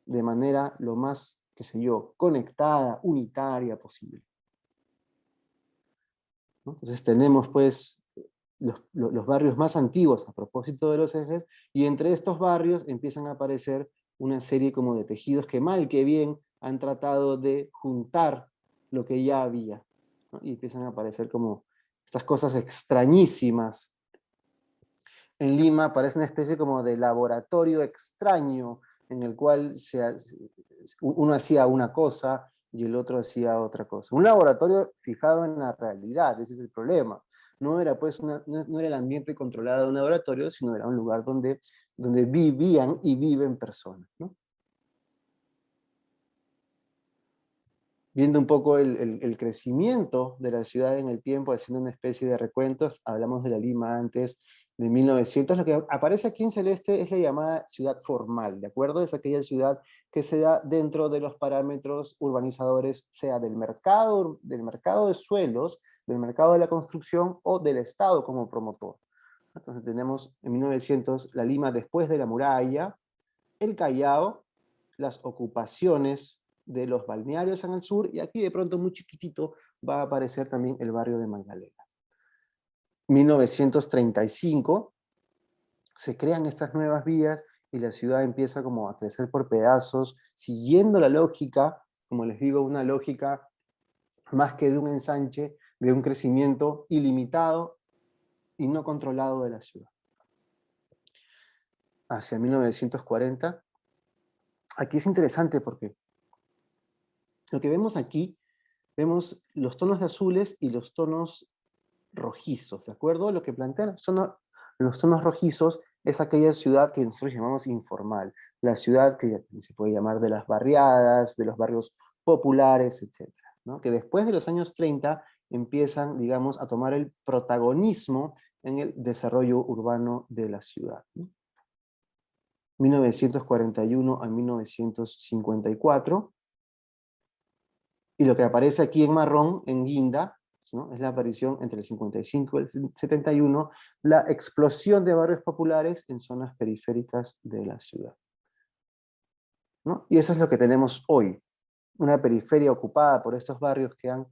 de manera lo más, qué sé yo, conectada, unitaria posible, ¿no? Entonces tenemos, pues, los barrios más antiguos a propósito de los ejes, y entre estos barrios empiezan a aparecer una serie como de tejidos que mal que bien han tratado de juntar lo que ya había, ¿no? Y empiezan a aparecer como estas cosas extrañísimas. En Lima parece una especie como de laboratorio extraño en el cual uno hacía una cosa y el otro hacía otra cosa. Un laboratorio fijado en la realidad, ese es el problema. No era, pues, no era el ambiente controlado de un laboratorio, sino era un lugar donde vivían y viven personas, ¿no? Viendo un poco el crecimiento de la ciudad en el tiempo, haciendo una especie de recuentos, hablamos de la Lima antes de 1900, lo que aparece aquí en celeste es la llamada ciudad formal, ¿de acuerdo? Es aquella ciudad que se da dentro de los parámetros urbanizadores, sea del mercado de suelos, del mercado de la construcción o del Estado como promotor. Entonces tenemos en 1900 la Lima después de la muralla, el Callao, las ocupaciones de los balnearios en el sur, y aquí de pronto muy chiquitito va a aparecer también el barrio de Magdalena. 1935 se crean estas nuevas vías y la ciudad empieza como a crecer por pedazos, siguiendo la lógica, como les digo, una lógica más que de un ensanche, de un crecimiento ilimitado y no controlado de la ciudad. Hacia 1940, aquí es interesante porque lo que vemos aquí, vemos los tonos de azules y los tonos rojizos, ¿de acuerdo? Lo que plantean son los tonos rojizos es aquella ciudad que nosotros llamamos informal, la ciudad que se puede llamar de las barriadas, de los barrios populares, etc., ¿no? Que después de los años 30 empiezan, digamos, a tomar el protagonismo en el desarrollo urbano de la ciudad, ¿no? 1941 a 1954, y lo que aparece aquí en marrón, en guinda, ¿no? Es la aparición entre el 55 y el 71, la explosión de barrios populares en zonas periféricas de la ciudad, ¿no? Y eso es lo que tenemos hoy, una periferia ocupada por estos barrios que han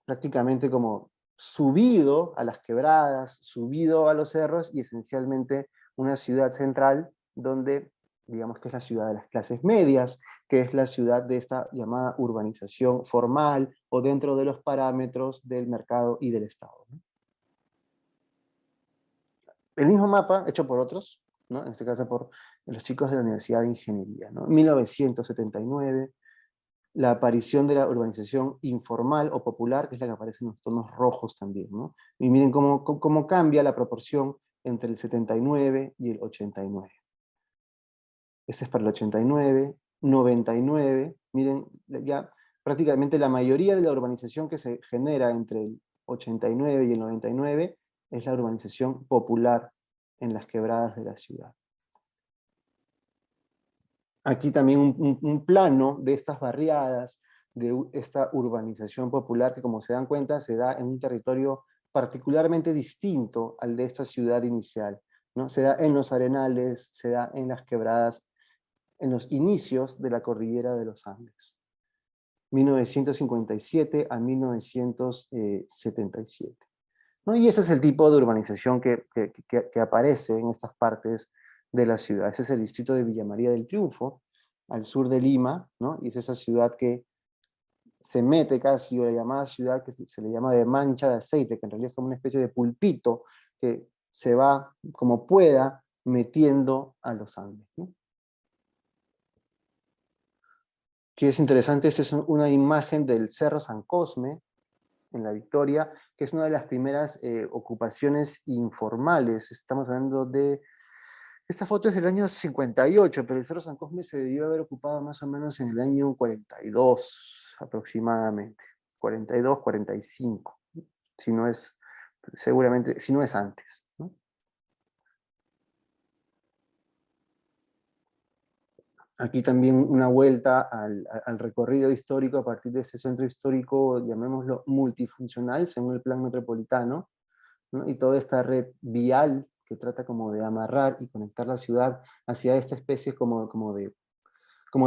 prácticamente como subido a las quebradas, subido a los cerros, y esencialmente una ciudad central donde, digamos que es la ciudad de las clases medias, que es la ciudad de esta llamada urbanización formal o dentro de los parámetros del mercado y del Estado, ¿no? El mismo mapa, hecho por otros, ¿no? En este caso por los chicos de la Universidad de Ingeniería, ¿no? 1979, la aparición de la urbanización informal o popular, que es la que aparece en los tonos rojos también, ¿no? Y miren cómo cambia la proporción entre el 79 y el 89. Ese es para el 89, 99, miren, ya prácticamente la mayoría de la urbanización que se genera entre el 89 y el 99 es la urbanización popular en las quebradas de la ciudad. Aquí también un plano de estas barriadas, de esta urbanización popular que, como se dan cuenta, se da en un territorio particularmente distinto al de esta ciudad inicial, ¿no? Se da en los arenales, se da en las quebradas, en los inicios de la cordillera de los Andes. 1957 a 1977. ¿No? Y ese es el tipo de urbanización que aparece en estas partes de la ciudad. Ese es el distrito de Villa María del Triunfo, al sur de Lima, ¿no? Y es esa ciudad que se mete casi, o la llamada ciudad que se le llama de mancha de aceite, que en realidad es como una especie de pulpito que se va como pueda metiendo a los Andes, ¿no? Que es interesante, esta es una imagen del Cerro San Cosme, en La Victoria, que es una de las primeras ocupaciones informales. Estamos hablando de... Esta foto es del año 58, pero el Cerro San Cosme se debió haber ocupado más o menos en el año 42, aproximadamente. 42, 45, si no es, seguramente, si no es antes, ¿no? Aquí también una vuelta al recorrido histórico a partir de ese centro histórico, llamémoslo multifuncional, según el plan metropolitano, ¿no? Y toda esta red vial que trata como de amarrar y conectar la ciudad hacia esta especie como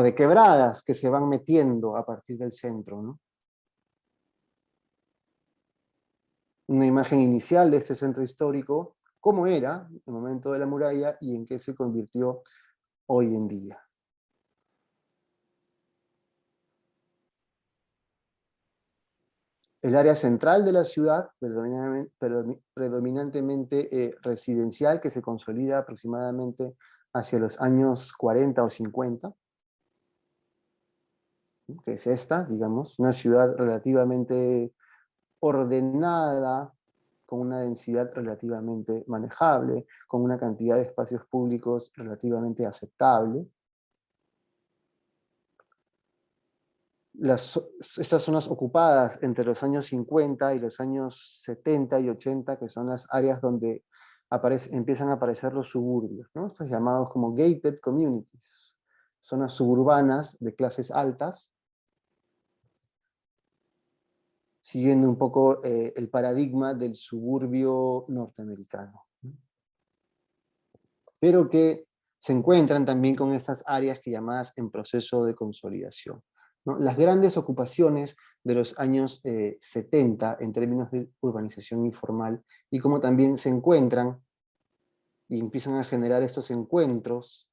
de quebradas que se van metiendo a partir del centro, ¿no? Una imagen inicial de este centro histórico, cómo era en el momento de la muralla y en qué se convirtió hoy en día. El área central de la ciudad, predominantemente residencial, que se consolida aproximadamente hacia los años 40 o 50, que es esta, digamos, una ciudad relativamente ordenada, con una densidad relativamente manejable, con una cantidad de espacios públicos relativamente aceptable. estas zonas ocupadas entre los años 50 y los años 70 y 80, que son las áreas donde empiezan a aparecer los suburbios, ¿no? Estos llamados como gated communities, zonas suburbanas de clases altas, siguiendo un poco el paradigma del suburbio norteamericano, ¿no? Pero que se encuentran también con estas áreas que llamadas en proceso de consolidación, ¿no? Las grandes ocupaciones de los años 70 en términos de urbanización informal, y cómo también se encuentran y empiezan a generar estos encuentros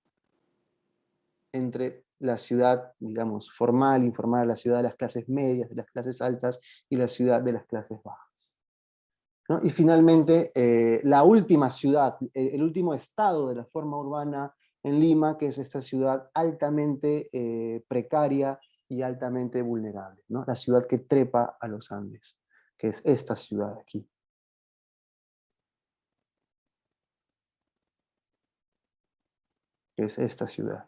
entre la ciudad, digamos, formal, informal, la ciudad de las clases medias, de las clases altas, y la ciudad de las clases bajas, ¿no? Y finalmente, la última ciudad, el último estado de la forma urbana en Lima, que es esta ciudad altamente precaria y altamente vulnerable, ¿no? La ciudad que trepa a los Andes, que es esta ciudad aquí. Que es esta ciudad.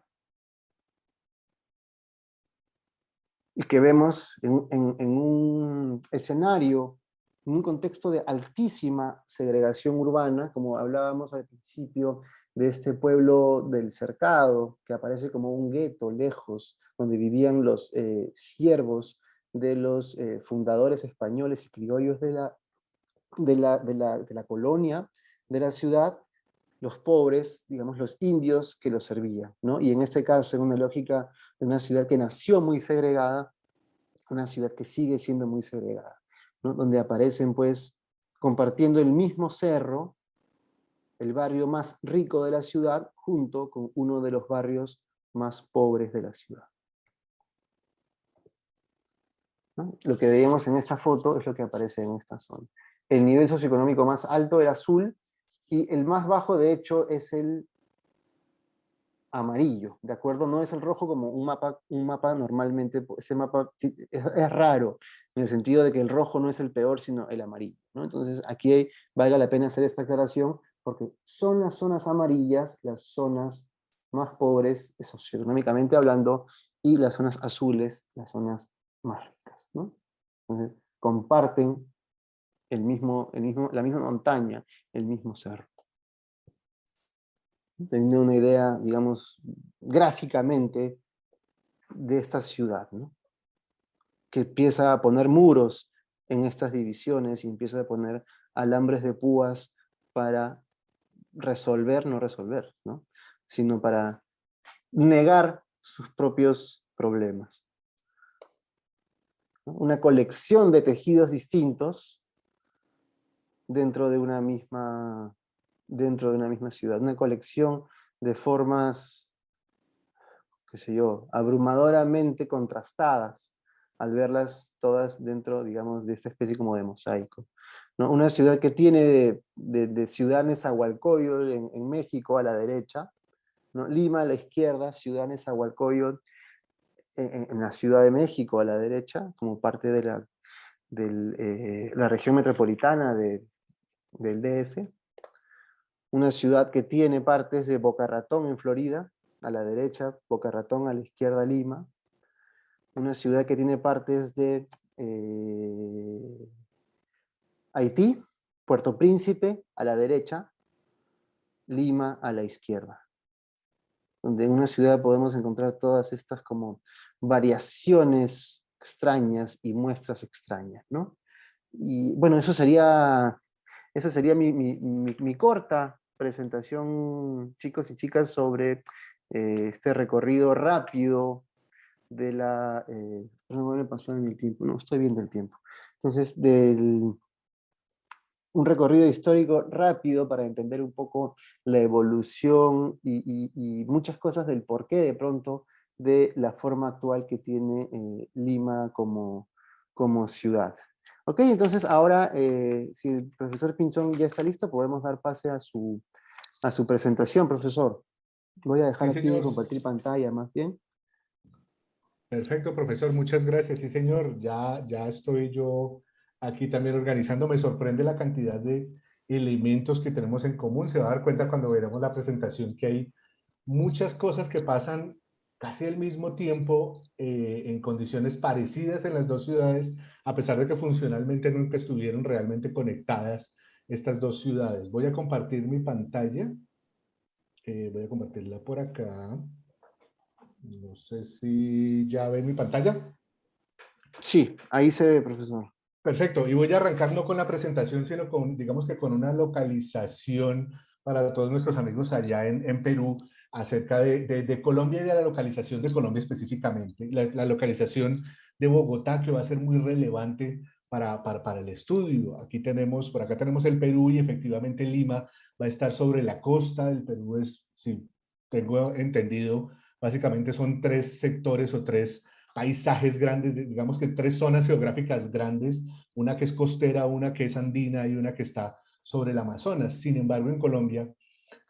Y que vemos en un escenario, en un contexto de altísima segregación urbana, como hablábamos al principio, de este pueblo del Cercado, que aparece como un gueto lejos, donde vivían los siervos de los fundadores españoles y criollos de la colonia, de la ciudad, los pobres, digamos, los indios que los servían, ¿no? Y en este caso, en una lógica de una ciudad que nació muy segregada, una ciudad que sigue siendo muy segregada, ¿no? Donde aparecen, pues, compartiendo el mismo cerro, el barrio más rico de la ciudad, junto con uno de los barrios más pobres de la ciudad, ¿no? Lo que veíamos en esta foto es lo que aparece en esta zona. El nivel socioeconómico más alto era azul, y el más bajo, de hecho, es el amarillo, ¿de acuerdo? No es el rojo como un mapa normalmente, ese mapa es raro, en el sentido de que el rojo no es el peor, sino el amarillo, ¿no? Entonces aquí valga la pena hacer esta aclaración, porque son las zonas amarillas las zonas más pobres, socioeconómicamente hablando, y las zonas azules las zonas más ricas, ¿no? Entonces comparten la misma montaña, el mismo cerro. Teniendo una idea, digamos, gráficamente de esta ciudad, ¿no? Que empieza a poner muros en estas divisiones y empieza a poner alambres de púas para no resolver, ¿no? Sino para negar sus propios problemas, ¿no? Una colección de tejidos distintos dentro de una misma ciudad, una colección de formas, qué sé yo, abrumadoramente contrastadas, al verlas todas dentro, digamos, de esta especie como de mosaico, ¿no? Una ciudad que tiene de ciudad Nezahualcóyotl en México a la derecha, ¿no? Lima a la izquierda, ciudad Nezahualcóyotl en la Ciudad de México a la derecha, como parte de la región metropolitana del DF. Una ciudad que tiene partes de Boca Ratón en Florida, a la derecha, Boca Ratón, a la izquierda, Lima. Una ciudad que tiene partes de Haití, Puerto Príncipe, a la derecha, Lima, a la izquierda. Donde en una ciudad podemos encontrar todas estas como variaciones extrañas y muestras extrañas, ¿no? Y bueno, esa sería mi corta presentación, chicos y chicas, sobre este recorrido rápido de no me he pasado en el tiempo, no, estoy viendo el tiempo. Entonces, un recorrido histórico rápido para entender un poco la evolución y muchas cosas del porqué de pronto de la forma actual que tiene Lima como ciudad. Ok, entonces ahora, si el profesor Pinzón ya está listo, podemos dar pase a su presentación, profesor. Voy a dejar Sí, aquí de señor. compartir pantalla más bien. Perfecto, profesor, muchas gracias. Sí, señor, ya estoy yo aquí también organizando. Me sorprende la cantidad de elementos que tenemos en común. Se va a dar cuenta cuando veremos la presentación que hay muchas cosas que pasan casi al mismo tiempo, en condiciones parecidas en las dos ciudades, a pesar de que funcionalmente nunca estuvieron realmente conectadas estas dos ciudades. Voy a compartir mi pantalla. Voy a compartirla por acá. No sé si ya ven mi pantalla. Sí, ahí se ve, profesor. Perfecto, y voy a arrancar no con la presentación, sino con, digamos que con una localización para todos nuestros amigos allá en Perú acerca de Colombia y de la localización de Colombia específicamente. La localización de Bogotá que va a ser muy relevante para el estudio. Aquí tenemos, por acá tenemos el Perú y efectivamente Lima va a estar sobre la costa. El Perú es, si tengo entendido, básicamente son tres sectores o tres paisajes grandes, digamos que tres zonas geográficas grandes, una que es costera, una que es andina y una que está sobre el Amazonas. Sin embargo, en Colombia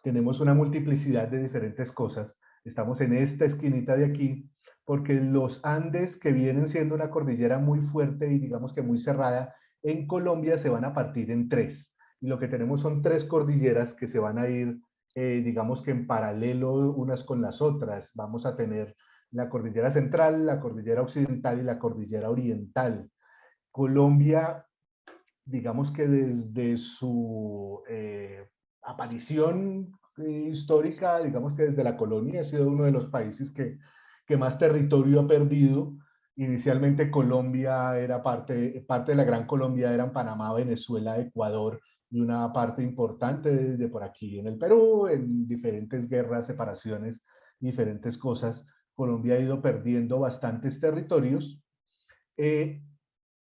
tenemos una multiplicidad de diferentes cosas. Estamos en esta esquinita de aquí porque los Andes, que vienen siendo una cordillera muy fuerte y digamos que muy cerrada, en Colombia se van a partir en tres. Y lo que tenemos son tres cordilleras que se van a ir, digamos que en paralelo unas con las otras. Vamos a tener la cordillera central, la cordillera occidental y la cordillera oriental. Colombia, digamos que desde su aparición histórica, digamos que desde la colonia, ha sido uno de los países que más territorio ha perdido. Inicialmente Colombia era parte de la Gran Colombia, eran Panamá, Venezuela, Ecuador, y una parte importante de por aquí en el Perú, en diferentes guerras, separaciones, diferentes cosas. Colombia ha ido perdiendo bastantes territorios. Eh,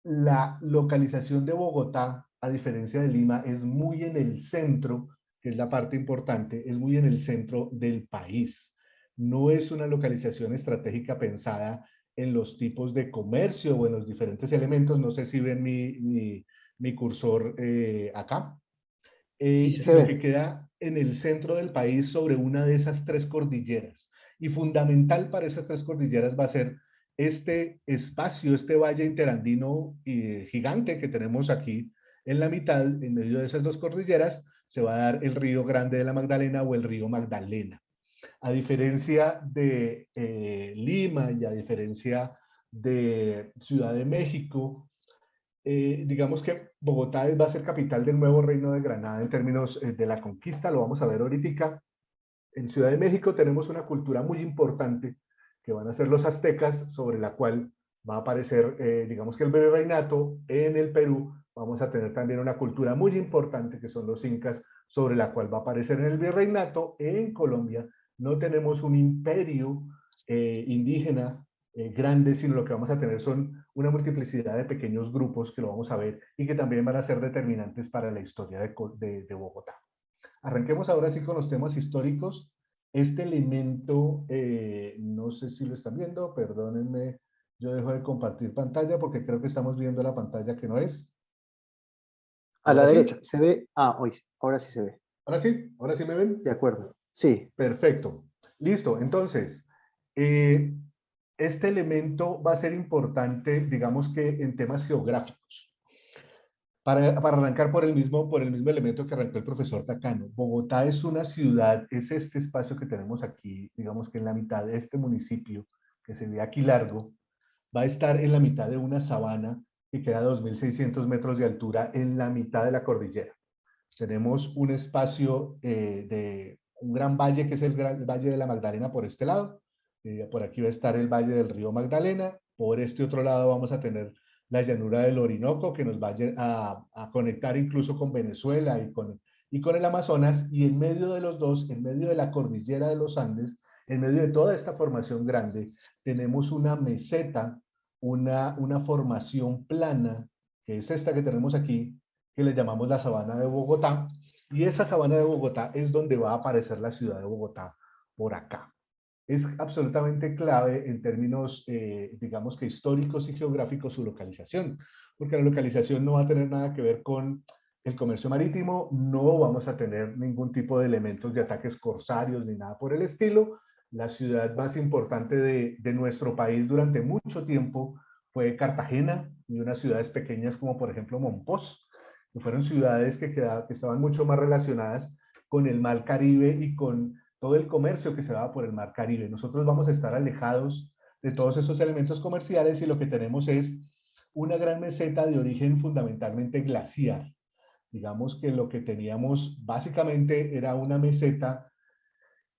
la localización de Bogotá, a diferencia de Lima, es muy en el centro, que es la parte importante, es muy en el centro del país. No es una localización estratégica pensada en los tipos de comercio o en los diferentes elementos. No sé si ven mi cursor acá. Sí, sí se Sino que ve. queda en el centro del país sobre una de esas tres cordilleras. Y fundamental para esas tres cordilleras va a ser este espacio, este valle interandino gigante que tenemos aquí en la mitad, en medio de esas dos cordilleras, se va a dar el río Grande de la Magdalena o el río Magdalena. A diferencia de Lima y a diferencia de Ciudad de México, digamos que Bogotá va a ser capital del nuevo reino de Granada en términos de la conquista, lo vamos a ver ahorita. En Ciudad de México tenemos una cultura muy importante que van a ser los aztecas, sobre la cual va a aparecer, digamos que el virreinato. En el Perú vamos a tener también una cultura muy importante que son los incas, sobre la cual va a aparecer en el virreinato. En Colombia no tenemos un imperio indígena grande, sino lo que vamos a tener son una multiplicidad de pequeños grupos que lo vamos a ver y que también van a ser determinantes para la historia de Bogotá. Arranquemos ahora sí con los temas históricos. Este elemento, no sé si lo están viendo, perdónenme, yo dejo de compartir pantalla porque creo que estamos viendo la pantalla que no es. A la Ahora sí, derecha, se ve. Ah, hoy, ahora sí se ve. ahora sí me ven. De acuerdo. Sí. Perfecto. Listo. Entonces, eh, este elemento va a ser importante, digamos que en temas geográficos. Para arrancar por el mismo elemento que arrancó el profesor Tacano, Bogotá es una ciudad, es este espacio que tenemos aquí, digamos que en la mitad de este municipio, que se ve aquí largo, va a estar en la mitad de una sabana que queda a 2.600 metros de altura en la mitad de la cordillera. Tenemos un espacio de un gran valle que es el Valle de la Magdalena por este lado. Por aquí va a estar el Valle del Río Magdalena. Por este otro lado vamos a tener la llanura del Orinoco que nos va a conectar incluso con Venezuela y con el Amazonas. Y en medio de los dos, en medio de la cordillera de los Andes, en medio de toda esta formación grande, tenemos una meseta, una formación plana, que es esta que tenemos aquí, que le llamamos la sabana de Bogotá, y esa sabana de Bogotá es donde va a aparecer la ciudad de Bogotá por acá. Es absolutamente clave en términos, digamos que históricos y geográficos, su localización, porque la localización no va a tener nada que ver con el comercio marítimo, no vamos a tener ningún tipo de elementos de ataques corsarios ni nada por el estilo. La ciudad más importante de nuestro país durante mucho tiempo fue Cartagena y unas ciudades pequeñas como por ejemplo Monpós, que fueron ciudades que estaban mucho más relacionadas con el Mar Caribe y con todo el comercio que se daba por el Mar Caribe. Nosotros vamos a estar alejados de todos esos elementos comerciales y lo que tenemos es una gran meseta de origen fundamentalmente glaciar. Digamos que lo que teníamos básicamente era una meseta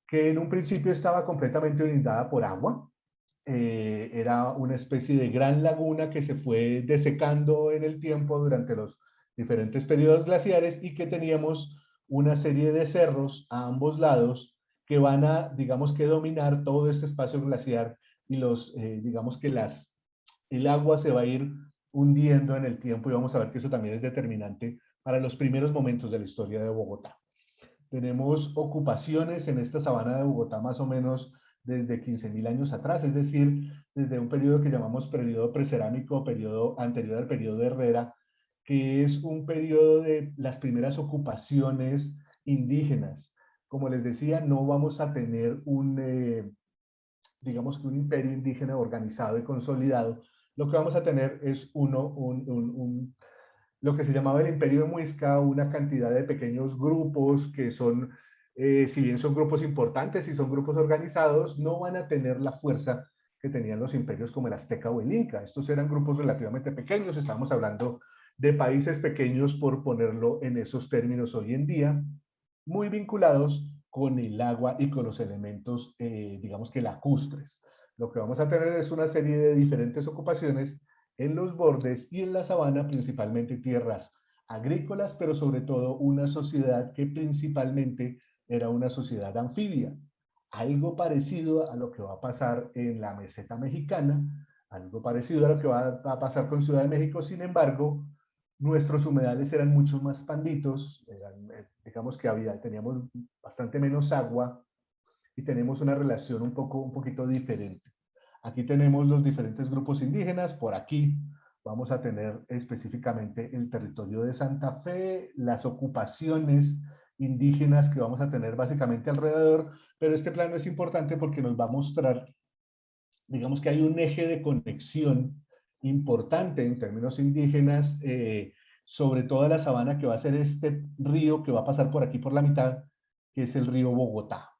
que en un principio estaba completamente inundada por agua. Era una especie de gran laguna que se fue desecando en el tiempo durante los diferentes periodos glaciares y que teníamos una serie de cerros a ambos lados que van a, digamos que dominar todo este espacio glaciar y digamos que el agua se va a ir hundiendo en el tiempo y vamos a ver que eso también es determinante para los primeros momentos de la historia de Bogotá. Tenemos ocupaciones en esta sabana de Bogotá más o menos desde 15.000 años atrás, es decir, desde un periodo que llamamos periodo precerámico, periodo anterior al periodo de Herrera, que es un periodo de las primeras ocupaciones indígenas. Como les decía, no vamos a tener digamos que un imperio indígena organizado y consolidado. Lo que vamos a tener es lo que se llamaba el Imperio de Muisca, una cantidad de pequeños grupos que son, si bien son grupos importantes y son grupos organizados, no van a tener la fuerza que tenían los imperios como el Azteca o el Inca. Estos eran grupos relativamente pequeños, estamos hablando de países pequeños por ponerlo en esos términos hoy en día, muy vinculados con el agua y con los elementos, digamos que lacustres. Lo que vamos a tener es una serie de diferentes ocupaciones en los bordes y en la sabana, principalmente tierras agrícolas, pero sobre todo una sociedad que principalmente era una sociedad anfibia. Algo parecido a lo que va a pasar en la meseta mexicana, algo parecido a lo que va a pasar con Ciudad de México. Sin embargo, nuestros humedales eran mucho más panditos, digamos que teníamos bastante menos agua y tenemos una relación un poquito diferente. Aquí tenemos los diferentes grupos indígenas, por aquí vamos a tener específicamente el territorio de Santa Fe, las ocupaciones indígenas que vamos a tener básicamente alrededor, pero este plano es importante porque nos va a mostrar, digamos que hay un eje de conexión importante en términos indígenas, sobre toda la sabana que va a ser este río que va a pasar por aquí por la mitad, que es el río Bogotá.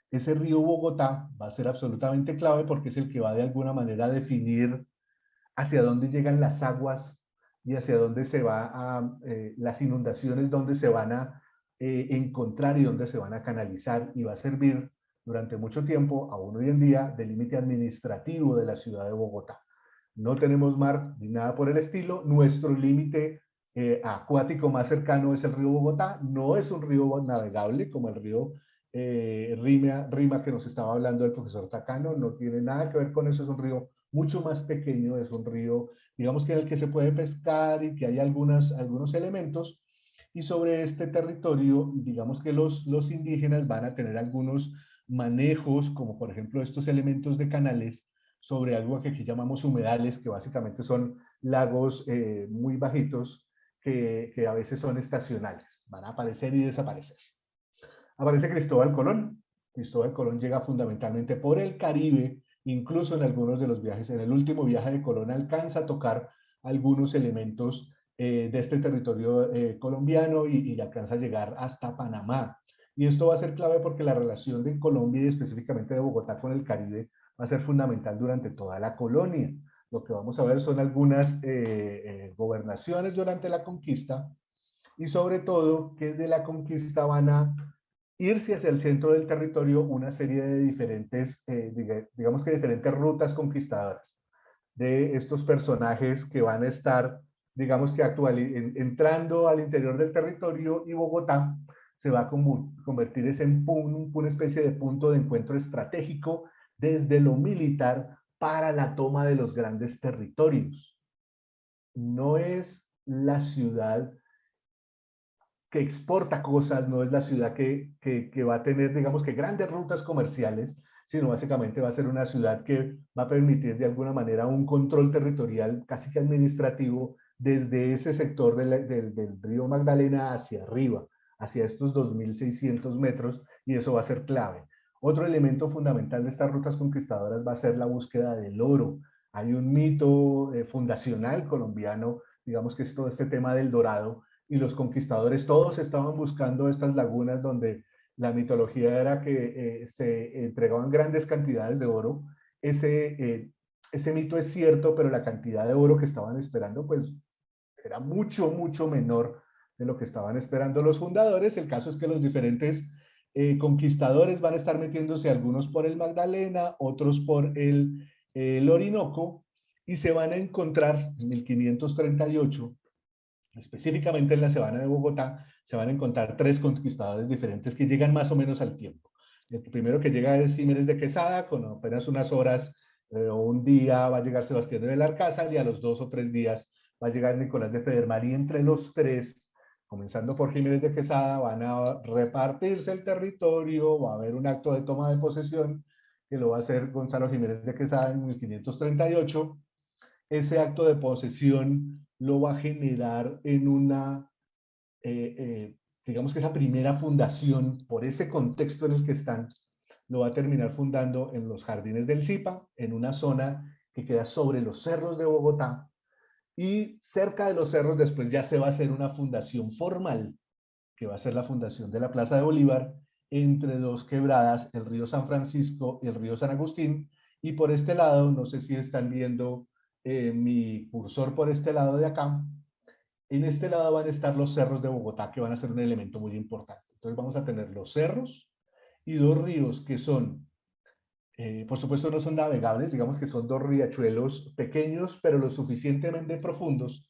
Ese río Bogotá va a ser absolutamente clave porque es el que va de alguna manera a definir hacia dónde llegan las aguas y hacia dónde se va las inundaciones, dónde se van a encontrar y dónde se van a canalizar, y va a servir durante mucho tiempo, aún hoy en día, de límite administrativo de la ciudad de Bogotá. No tenemos mar ni nada por el estilo. Nuestro límite acuático más cercano es el río Bogotá. No es un río navegable como el río Rima que nos estaba hablando el profesor Takano. No tiene nada que ver con eso. Es un río mucho más pequeño. Es un río, digamos que en el que se puede pescar y que hay algunos elementos. Y sobre este territorio, digamos que los indígenas van a tener algunos manejos, como por ejemplo estos elementos de canales, sobre algo que aquí llamamos humedales, que básicamente son lagos muy bajitos, que a veces son estacionales, van a aparecer y desaparecer. Aparece Cristóbal Colón. Cristóbal Colón llega fundamentalmente por el Caribe, incluso en algunos de los viajes. En el último viaje de Colón alcanza a tocar algunos elementos de este territorio colombiano y alcanza a llegar hasta Panamá. Y esto va a ser clave porque la relación de Colombia y específicamente de Bogotá con el Caribe va a ser fundamental durante toda la colonia. Lo que vamos a ver son algunas gobernaciones durante la conquista y sobre todo que de la conquista van a irse hacia el centro del territorio una serie de diferentes, digamos que diferentes rutas conquistadoras de estos personajes que van a estar, digamos que entrando al interior del territorio, y Bogotá se va a convertir en una especie de punto de encuentro estratégico desde lo militar para la toma de los grandes territorios. No es la ciudad que exporta cosas, no es la ciudad que va a tener, digamos que grandes rutas comerciales, sino básicamente va a ser una ciudad que va a permitir de alguna manera un control territorial casi que administrativo desde ese sector del río Magdalena hacia arriba, hacia estos 2.600 metros, y eso va a ser clave. Otro elemento fundamental de estas rutas conquistadoras va a ser la búsqueda del oro. Hay un mito fundacional colombiano, digamos que es todo este tema del dorado, y los conquistadores todos estaban buscando estas lagunas donde La mitología era que se entregaban grandes cantidades de oro. Ese mito es cierto, pero la cantidad de oro que estaban esperando, pues, era mucho, mucho menor de lo que estaban esperando los fundadores. El caso es que los diferentes conquistadores van a estar metiéndose, algunos por el Magdalena, otros por el Orinoco, y se van a encontrar en 1538, específicamente en la Sabana de Bogotá, se van a encontrar tres conquistadores diferentes que llegan más o menos al tiempo. El primero que llega es Jiménez de Quesada, con apenas unas horas o un día va a llegar Sebastián de Belalcázar, y a los 2 o 3 días va a llegar Nicolás de Federman, y entre los tres, comenzando por Jiménez de Quesada, van a repartirse el territorio, va a haber un acto de toma de posesión que lo va a hacer Gonzalo Jiménez de Quesada en 1538. Ese acto de posesión lo va a generar en una, digamos que esa primera fundación, por ese contexto en el que están, lo va a terminar fundando en los jardines del Zipa, en una zona que queda sobre los cerros de Bogotá, y cerca de los cerros después ya se va a hacer una fundación formal, que va a ser la fundación de la Plaza de Bolívar, entre dos quebradas, el río San Francisco y el río San Agustín, y por este lado, no sé si están viendo mi cursor por este lado de acá, en este lado van a estar los cerros de Bogotá, que van a ser un elemento muy importante. Entonces vamos a tener los cerros y dos ríos que son, por supuesto no son navegables, digamos que son dos riachuelos pequeños, pero lo suficientemente profundos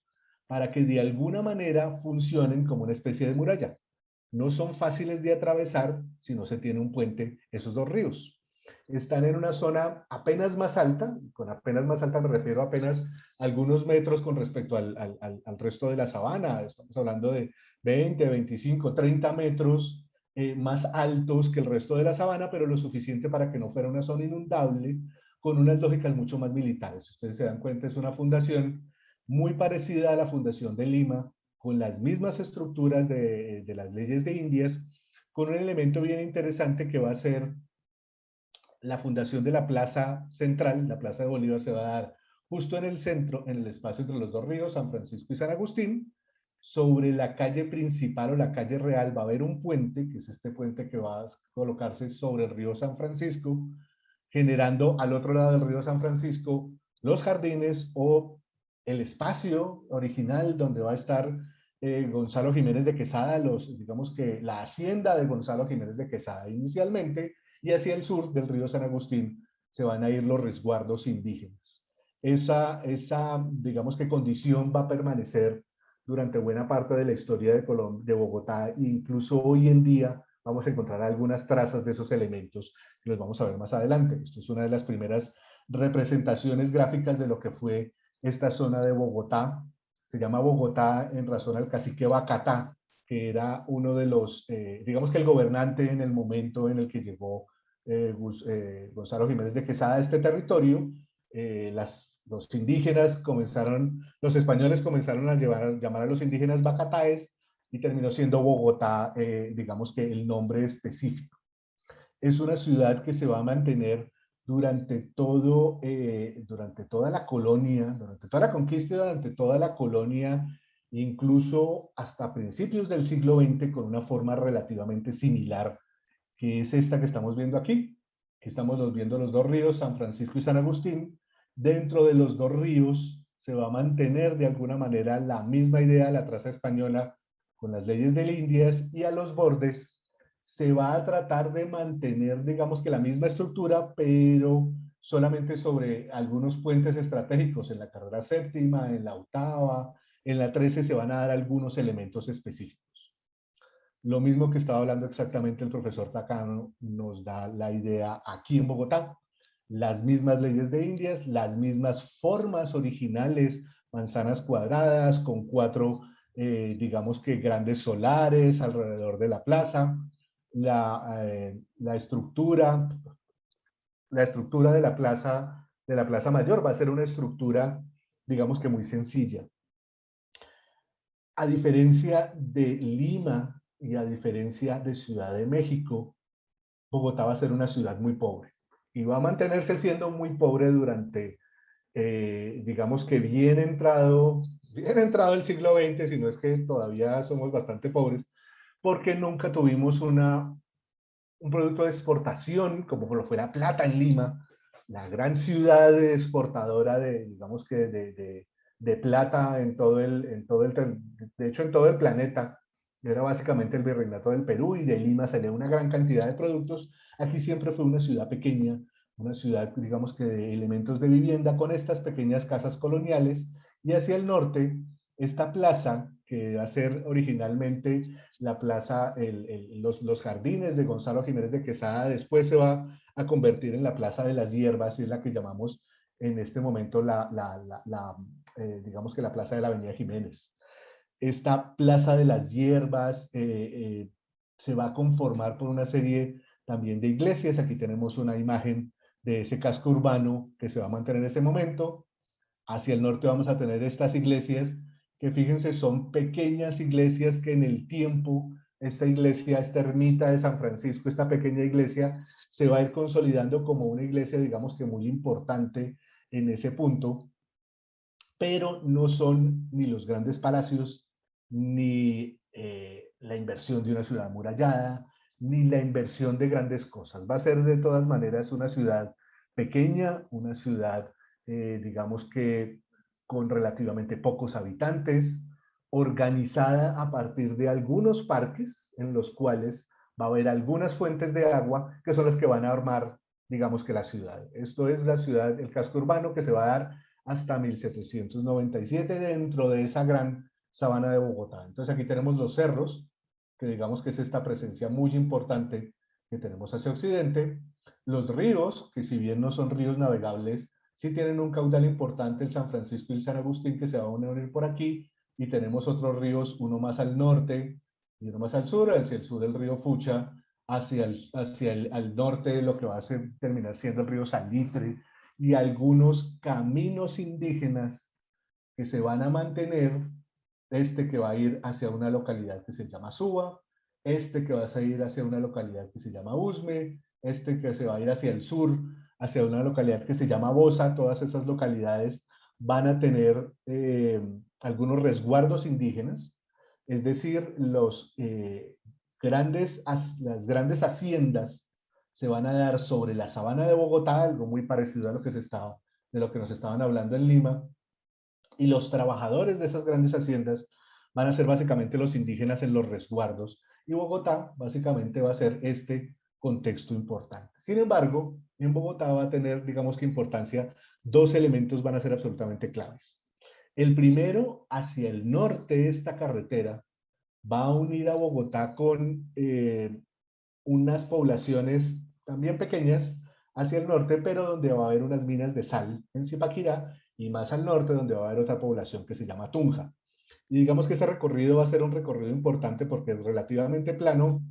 para que de alguna manera funcionen como una especie de muralla. No son fáciles de atravesar si no se tiene un puente esos dos ríos. Están en una zona apenas más alta, con apenas más alta me refiero a apenas algunos metros con respecto al resto de la sabana. Estamos hablando de 20, 25, 30 metros más altos que el resto de la sabana, pero lo suficiente para que no fuera una zona inundable, con unas lógicas mucho más militares. Si ustedes se dan cuenta, es una fundación muy parecida a la fundación de Lima, con las mismas estructuras de las leyes de Indias, con un elemento bien interesante que va a ser la fundación de la plaza central. La plaza de Bolívar se va a dar justo en el centro, en el espacio entre los dos ríos, San Francisco y San Agustín. Sobre la calle principal o la calle real va a haber un puente, que es este puente que va a colocarse sobre el río San Francisco, generando al otro lado del río San Francisco los jardines o el espacio original donde va a estar Gonzalo Jiménez de Quesada, digamos que la hacienda de Gonzalo Jiménez de Quesada inicialmente, y hacia el sur del río San Agustín se van a ir los resguardos indígenas. Esa digamos que condición va a permanecer durante buena parte de la historia de Bogotá, e incluso hoy en día vamos a encontrar algunas trazas de esos elementos que los vamos a ver más adelante. Esto es una de las primeras representaciones gráficas de lo que fue esta zona de Bogotá. Se llama Bogotá en razón al cacique Bacatá, que era uno de los, digamos que el gobernante en el momento en el que llegó Gonzalo Jiménez de Quesada a este territorio. Los indígenas comenzaron, los españoles comenzaron a llamar a los indígenas Bacataes, y terminó siendo Bogotá, digamos que el nombre específico. Es una ciudad que se va a mantener durante toda la colonia, durante toda la conquista y durante toda la colonia, incluso hasta principios del siglo XX, con una forma relativamente similar, que es esta que estamos viendo aquí. Aquí estamos viendo los dos ríos, San Francisco y San Agustín. Dentro de los dos ríos se va a mantener de alguna manera la misma idea de la traza española con las leyes de Indias, y a los bordes se va a tratar de mantener, digamos que la misma estructura, pero solamente sobre algunos puentes estratégicos. En la carrera séptima, en la octava, en la 13 se van a dar algunos elementos específicos. Lo mismo que estaba hablando exactamente el profesor Takano nos da la idea aquí en Bogotá. Las mismas leyes de Indias, las mismas formas originales, manzanas cuadradas con 4, digamos que grandes solares alrededor de la plaza. La estructura de la plaza mayor va a ser una estructura, digamos que muy sencilla. A diferencia de Lima y a diferencia de Ciudad de México, Bogotá va a ser una ciudad muy pobre y va a mantenerse siendo muy pobre durante, digamos que bien entrado el siglo XX, si no es que todavía somos bastante pobres, porque nunca tuvimos una un producto de exportación, como lo fue la plata en Lima, la gran ciudad exportadora de, digamos que de plata de hecho en todo el planeta. Era básicamente el virreinato del Perú y de Lima salía una gran cantidad de productos. Aquí siempre fue una ciudad pequeña, una ciudad, digamos que de elementos de vivienda con estas pequeñas casas coloniales. Y hacia el norte, esta plaza, que va a ser originalmente la plaza, los jardines de Gonzalo Jiménez de Quesada, después se va a convertir en la Plaza de las Hierbas, y es la que llamamos en este momento digamos que la Plaza de la Avenida Jiménez. Esta Plaza de las Hierbas se va a conformar por una serie también de iglesias. Aquí tenemos una imagen de ese casco urbano que se va a mantener en ese momento. Hacia el norte vamos a tener estas iglesias que, fíjense, son pequeñas iglesias que en el tiempo, esta iglesia, esta ermita de San Francisco, esta pequeña iglesia, se va a ir consolidando como una iglesia, digamos que muy importante en ese punto, pero no son ni los grandes palacios, ni la inversión de una ciudad amurallada, ni la inversión de grandes cosas. Va a ser de todas maneras una ciudad pequeña, una ciudad, digamos que con relativamente pocos habitantes, organizada a partir de algunos parques en los cuales va a haber algunas fuentes de agua que son las que van a armar, digamos que la ciudad. Esto es la ciudad, el casco urbano que se va a dar hasta 1797 dentro de esa gran sabana de Bogotá. Entonces aquí tenemos los cerros, que digamos que es esta presencia muy importante que tenemos hacia occidente, los ríos, que si bien no son ríos navegables, sí tienen un caudal importante, el San Francisco y el San Agustín, que se van a unir por aquí, y tenemos otros ríos, uno más al norte y uno más al sur, hacia el sur el río Fucha, al norte lo que va a terminar siendo el río Salitre, y algunos caminos indígenas que se van a mantener, este que va a ir hacia una localidad que se llama Suba, este que va a ir hacia una localidad que se llama Usme, este que se va a ir hacia el sur, hacia una localidad que se llama Bosa. Todas esas localidades van a tener algunos resguardos indígenas, es decir, las grandes haciendas se van a dar sobre la sabana de Bogotá, algo muy parecido a de lo que nos estaban hablando en Lima, y los trabajadores de esas grandes haciendas van a ser básicamente los indígenas en los resguardos, y Bogotá básicamente va a ser este contexto importante. Sin embargo, en Bogotá va a tener, digamos que importancia, dos elementos van a ser absolutamente claves. El primero, hacia el norte, esta carretera va a unir a Bogotá con unas poblaciones también pequeñas hacia el norte, pero donde va a haber unas minas de sal en Zipaquirá, y más al norte donde va a haber otra población que se llama Tunja. Y digamos que ese recorrido va a ser un recorrido importante porque es relativamente plano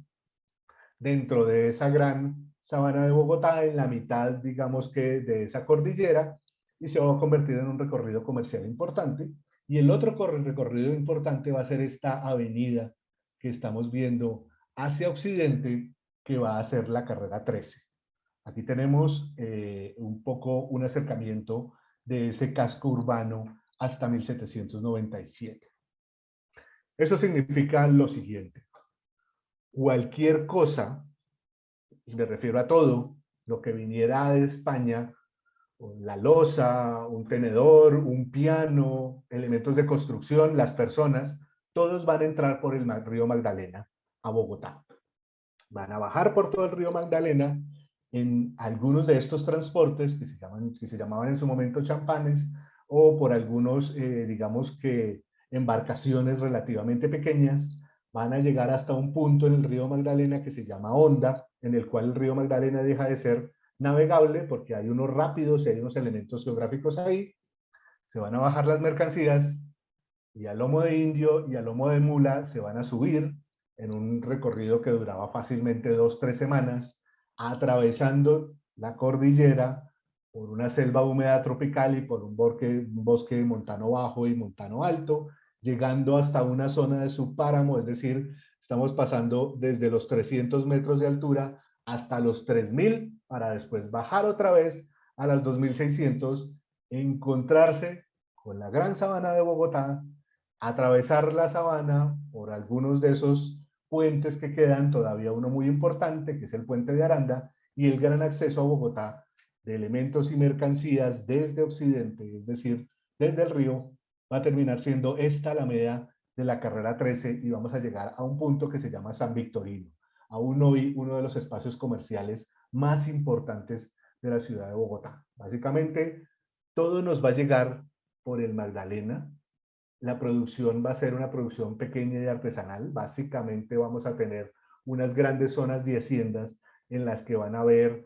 dentro de esa gran sabana de Bogotá, en la mitad, digamos que de esa cordillera, y se va a convertir en un recorrido comercial importante. Y el otro recorrido importante va a ser esta avenida que estamos viendo hacia occidente, que va a ser la carrera 13. Aquí tenemos un poco un acercamiento de ese casco urbano hasta 1797. Eso significa lo siguiente: cualquier cosa, y me refiero a todo, lo que viniera de España, la loza, un tenedor, un piano, elementos de construcción, las personas, todos van a entrar por el río Magdalena a Bogotá. Van a bajar por todo el río Magdalena en algunos de estos transportes que se llamaban en su momento champanes, o por algunos, digamos que embarcaciones relativamente pequeñas. Van a llegar hasta un punto en el río Magdalena que se llama Honda, en el cual el río Magdalena deja de ser navegable porque hay unos rápidos y hay unos elementos geográficos ahí. Se van a bajar las mercancías y a lomo de indio y a lomo de mula se van a subir en un recorrido que duraba fácilmente 2, 3 semanas, atravesando la cordillera por una selva húmeda tropical y por un bosque montano bajo y montano alto, llegando hasta una zona de subpáramo, es decir, estamos pasando desde los 300 metros de altura hasta los 3000, para después bajar otra vez a las 2600, encontrarse con la gran sabana de Bogotá, atravesar la sabana por algunos de esos puentes que quedan, todavía uno muy importante, que es el puente de Aranda, y el gran acceso a Bogotá de elementos y mercancías desde Occidente, es decir, desde el río, va a terminar siendo esta Alameda de la carrera 13 y vamos a llegar a un punto que se llama San Victorino, aún hoy uno de los espacios comerciales más importantes de la ciudad de Bogotá. Básicamente, todo nos va a llegar por el Magdalena. La producción va a ser una producción pequeña y artesanal. Básicamente vamos a tener unas grandes zonas de haciendas en las que van a haber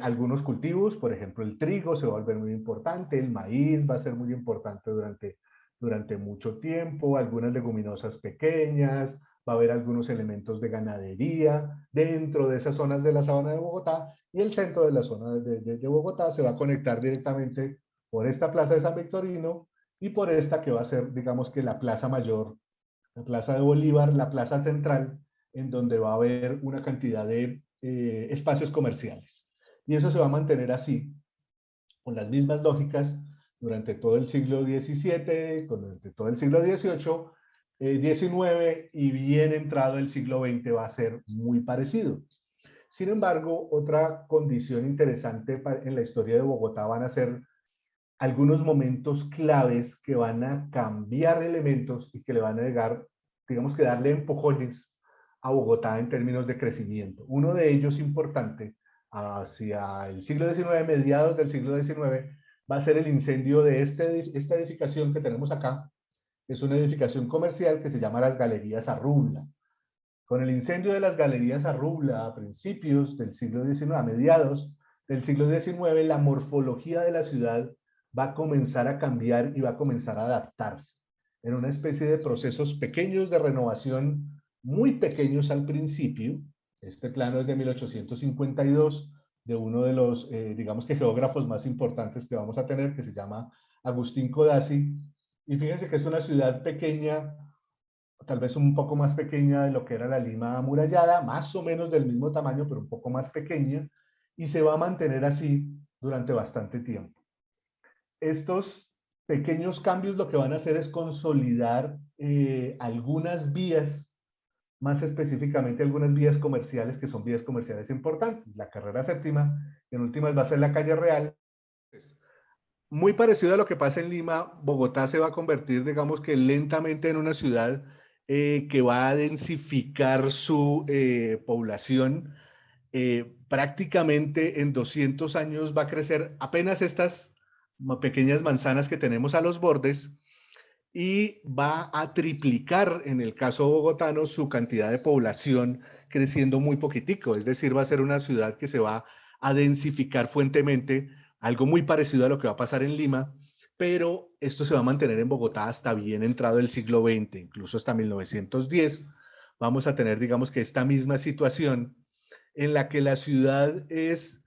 algunos cultivos, por ejemplo el trigo se va a volver muy importante, el maíz va a ser muy importante durante mucho tiempo, algunas leguminosas pequeñas, va a haber algunos elementos de ganadería dentro de esas zonas de la sabana de Bogotá, y el centro de la zona de Bogotá se va a conectar directamente por esta plaza de San Victorino y por esta que va a ser, digamos que la plaza mayor, la plaza de Bolívar, la plaza central, en donde va a haber una cantidad de espacios comerciales. Y eso se va a mantener así, con las mismas lógicas, durante todo el siglo XVII, durante todo el siglo XVIII, XIX y bien entrado el siglo XX va a ser muy parecido. Sin embargo, otra condición interesante en la historia de Bogotá van a ser algunos momentos claves que van a cambiar elementos y que le van a llegar, digamos que darle empujones a Bogotá en términos de crecimiento. Uno de ellos importante, hacia el siglo XIX, mediados del siglo XIX, va a ser el incendio de esta edificación que tenemos acá, que es una edificación comercial que se llama las Galerías Arrubla. Con el incendio de las Galerías Arrubla a principios del siglo XIX, a mediados del siglo XIX, la morfología de la ciudad va a comenzar a cambiar y va a comenzar a adaptarse en una especie de procesos pequeños de renovación, muy pequeños al principio. Este plano es de 1852, de uno de los, digamos que geógrafos más importantes que vamos a tener, que se llama Agustín Codazzi. Y fíjense que es una ciudad pequeña, tal vez un poco más pequeña de lo que era la Lima amurallada, más o menos del mismo tamaño, pero un poco más pequeña, y se va a mantener así durante bastante tiempo. Estos pequeños cambios lo que van a hacer es consolidar algunas vías, más específicamente algunas vías comerciales que son vías comerciales importantes. La carrera séptima, en últimas va a ser la calle Real. Muy parecido a lo que pasa en Lima, Bogotá se va a convertir, digamos que lentamente en una ciudad que va a densificar su población. Prácticamente en 200 años va a crecer apenas estas pequeñas manzanas que tenemos a los bordes y va a triplicar en el caso bogotano su cantidad de población creciendo muy poquitico, es decir, va a ser una ciudad que se va a densificar fuertemente, algo muy parecido a lo que va a pasar en Lima, pero esto se va a mantener en Bogotá hasta bien entrado el siglo XX, incluso hasta 1910. Vamos a tener, digamos que esta misma situación en la que la ciudad es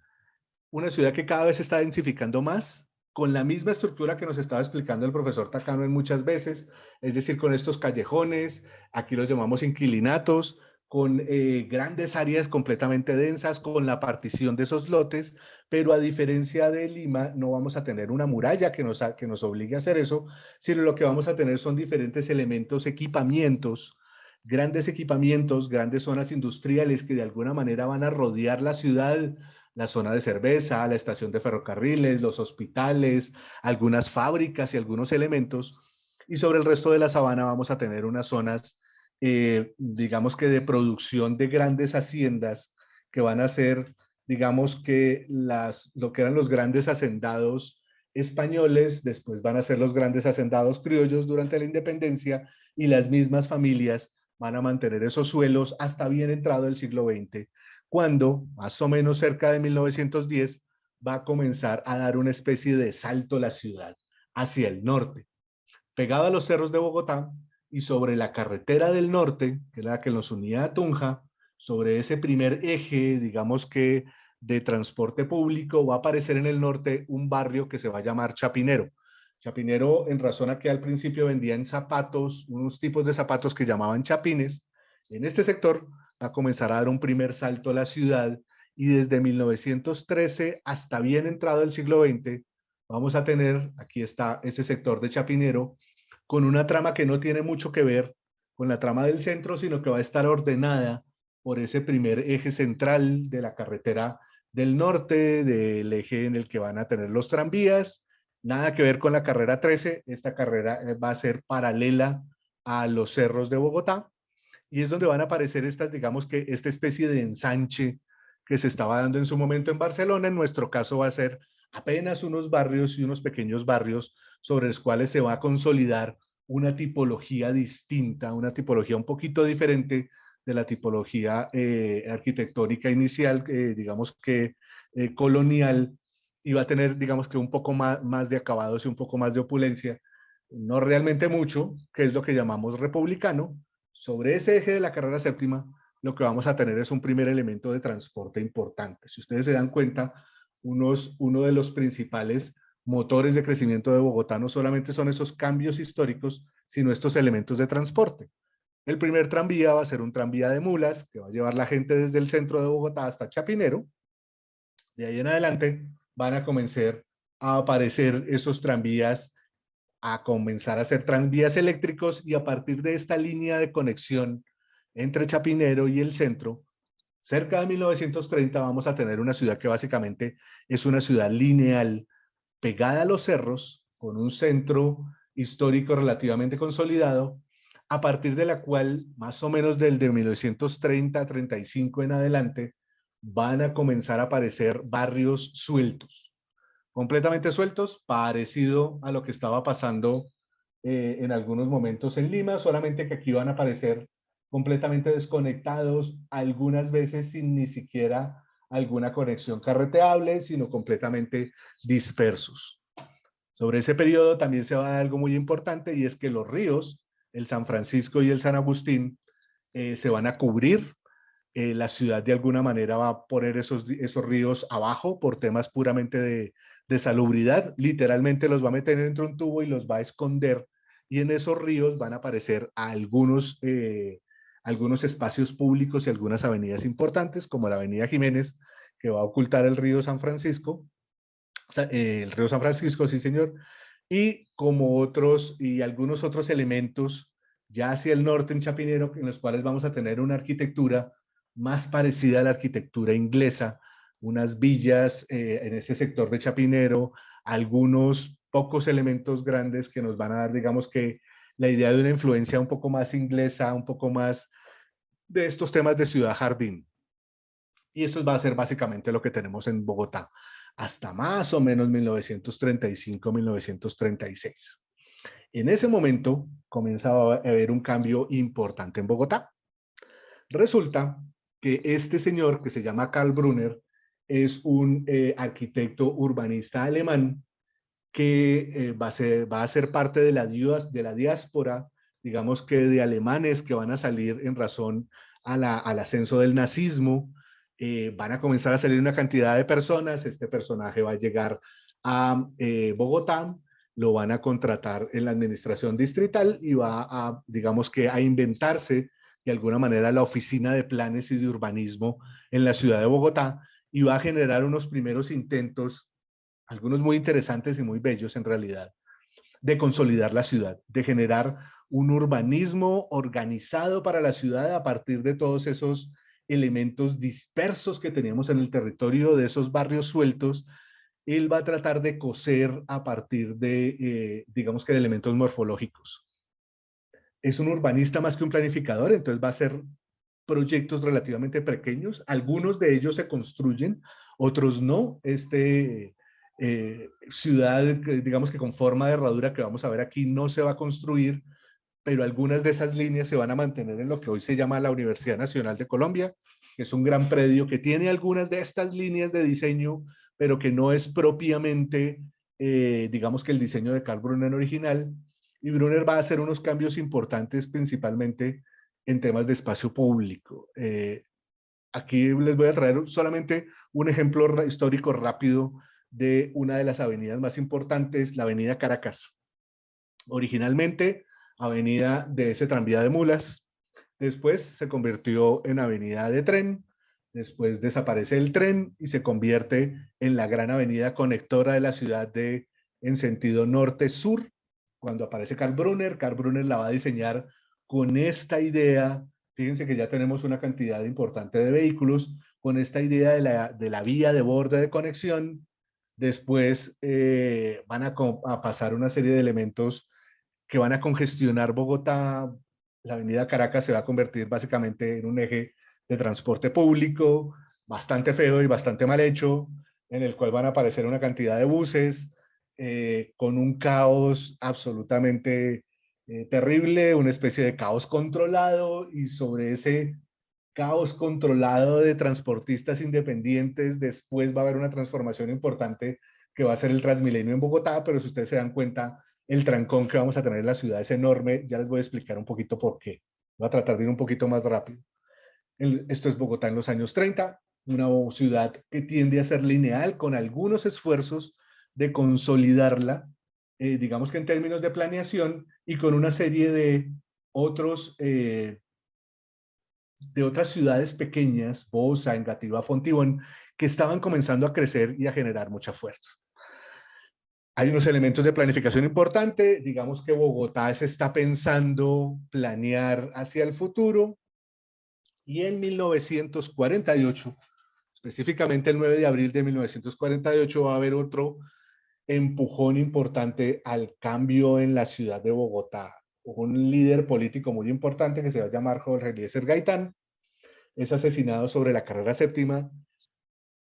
una ciudad que cada vez se está densificando más, con la misma estructura que nos estaba explicando el profesor Takano en muchas veces, es decir, con estos callejones, aquí los llamamos inquilinatos, con grandes áreas completamente densas, con la partición de esos lotes, pero a diferencia de Lima, no vamos a tener una muralla que nos obligue a hacer eso, sino lo que vamos a tener son diferentes elementos, equipamientos, grandes zonas industriales que de alguna manera van a rodear la ciudad, la zona de cerveza, la estación de ferrocarriles, los hospitales, algunas fábricas y algunos elementos. Y sobre el resto de la sabana vamos a tener unas zonas, digamos que de producción de grandes haciendas que van a ser, digamos que lo que eran los grandes hacendados españoles, después van a ser los grandes hacendados criollos durante la independencia y las mismas familias van a mantener esos suelos hasta bien entrado el siglo XX, cuando, más o menos cerca de 1910, va a comenzar a dar una especie de salto la ciudad hacia el norte, pegado a los cerros de Bogotá y sobre la carretera del norte, que era la que nos unía a Tunja, sobre ese primer eje, digamos que de transporte público, va a aparecer en el norte un barrio que se va a llamar Chapinero. Chapinero, en razón a que al principio vendían zapatos, unos tipos de zapatos que llamaban chapines. En este sector va a comenzar a dar un primer salto a la ciudad y desde 1913 hasta bien entrado el siglo XX vamos a tener, aquí está ese sector de Chapinero, con una trama que no tiene mucho que ver con la trama del centro, sino que va a estar ordenada por ese primer eje central de la carretera del norte, del eje en el que van a tener los tranvías. Nada que ver con la carrera 13, esta carrera va a ser paralela a los cerros de Bogotá, y es donde van a aparecer estas, digamos que esta especie de ensanche que se estaba dando en su momento en Barcelona. En nuestro caso va a ser apenas unos barrios y unos pequeños barrios sobre los cuales se va a consolidar una tipología distinta, una tipología un poquito diferente de la tipología arquitectónica inicial, digamos que colonial, y va a tener, digamos que un poco más de acabados y un poco más de opulencia, no realmente mucho, que es lo que llamamos republicano. Sobre ese eje de la carrera séptima, lo que vamos a tener es un primer elemento de transporte importante. Si ustedes se dan cuenta, uno de los principales motores de crecimiento de Bogotá no solamente son esos cambios históricos, sino estos elementos de transporte. El primer tranvía va a ser un tranvía de mulas, que va a llevar la gente desde el centro de Bogotá hasta Chapinero. De ahí en adelante van a comenzar a aparecer esos tranvías, a comenzar a hacer tranvías eléctricos, y a partir de esta línea de conexión entre Chapinero y el centro, cerca de 1930 vamos a tener una ciudad que básicamente es una ciudad lineal, pegada a los cerros, con un centro histórico relativamente consolidado, a partir de la cual, más o menos del de 1930-35 en adelante, van a comenzar a aparecer barrios sueltos, completamente sueltos, parecido a lo que estaba pasando en algunos momentos en Lima, solamente que aquí van a aparecer completamente desconectados, algunas veces sin ni siquiera alguna conexión carreteable, sino completamente dispersos. Sobre ese periodo también se va a dar algo muy importante, y es que los ríos, el San Francisco y el San Agustín, se van a cubrir. La ciudad de alguna manera va a poner esos ríos abajo por temas puramente de salubridad. Literalmente los va a meter dentro de un tubo y los va a esconder, y en esos ríos van a aparecer algunos espacios públicos y algunas avenidas importantes, como la avenida Jiménez, que va a ocultar el río San Francisco, el río San Francisco, sí señor, y como otros y algunos otros elementos ya hacia el norte en Chapinero, en los cuales vamos a tener una arquitectura más parecida a la arquitectura inglesa, unas villas en ese sector de Chapinero, algunos pocos elementos grandes que nos van a dar, digamos que, la idea de una influencia un poco más inglesa, un poco más de estos temas de ciudad jardín. Y esto va a ser básicamente lo que tenemos en Bogotá hasta más o menos 1935-1936. En ese momento comienza a haber un cambio importante en Bogotá. Resulta que este señor, que se llama Karl Brunner, es un arquitecto urbanista alemán que va a ser parte de la diáspora, digamos que de alemanes que van a salir en razón al ascenso del nazismo. Van a comenzar a salir una cantidad de personas. Este personaje va a llegar a Bogotá, lo van a contratar en la administración distrital y va a, digamos que, a inventarse de alguna manera la oficina de planes y de urbanismo en la ciudad de Bogotá, y va a generar unos primeros intentos, algunos muy interesantes y muy bellos en realidad, de consolidar la ciudad, de generar un urbanismo organizado para la ciudad a partir de todos esos elementos dispersos que teníamos en el territorio, de esos barrios sueltos. Él va a tratar de coser a partir de, digamos que, de elementos morfológicos. Es un urbanista más que un planificador, entonces va a hacer proyectos relativamente pequeños. Algunos de ellos se construyen, otros no. Ciudad, digamos que con forma de herradura que vamos a ver aquí, no se va a construir, pero algunas de esas líneas se van a mantener en lo que hoy se llama la Universidad Nacional de Colombia, que es un gran predio que tiene algunas de estas líneas de diseño, pero que no es propiamente, digamos que el diseño de Karl Brunner original. Y Brunner va a hacer unos cambios importantes, principalmente en temas de espacio público. Aquí les voy a traer solamente un ejemplo histórico rápido de una de las avenidas más importantes, la avenida Caracas. Originalmente, avenida de ese tranvía de mulas, después se convirtió en avenida de tren, después desaparece el tren y se convierte en la gran avenida conectora de la ciudad en sentido norte-sur. Cuando aparece Karl Brunner la va a diseñar con esta idea, fíjense que ya tenemos una cantidad importante de vehículos, con esta idea de la vía de borde de conexión, después van a pasar una serie de elementos que van a congestionar Bogotá. La avenida Caracas se va a convertir básicamente en un eje de transporte público bastante feo y bastante mal hecho, en el cual van a aparecer una cantidad de buses con un caos absolutamente terrible, una especie de caos controlado, y sobre ese caos controlado de transportistas independientes, después va a haber una transformación importante que va a ser el Transmilenio en Bogotá, pero si ustedes se dan cuenta, el trancón que vamos a tener en la ciudad es enorme. Ya les voy a explicar un poquito por qué. Voy a tratar de ir un poquito más rápido. Esto es Bogotá en los años 30, una ciudad que tiende a ser lineal con algunos esfuerzos de consolidarla, digamos que en términos de planeación, y con una serie de otros de otras ciudades pequeñas, Bosa, Engativá, Fontibón, que estaban comenzando a crecer y a generar mucha fuerza. Hay unos elementos de planificación importante, digamos que Bogotá se está pensando planear hacia el futuro, y en 1948, específicamente el 9 de abril de 1948, va a haber otro empujón importante al cambio en la ciudad de Bogotá. Un líder político muy importante que se va a llamar Jorge Eliezer Gaitán es asesinado sobre la carrera séptima.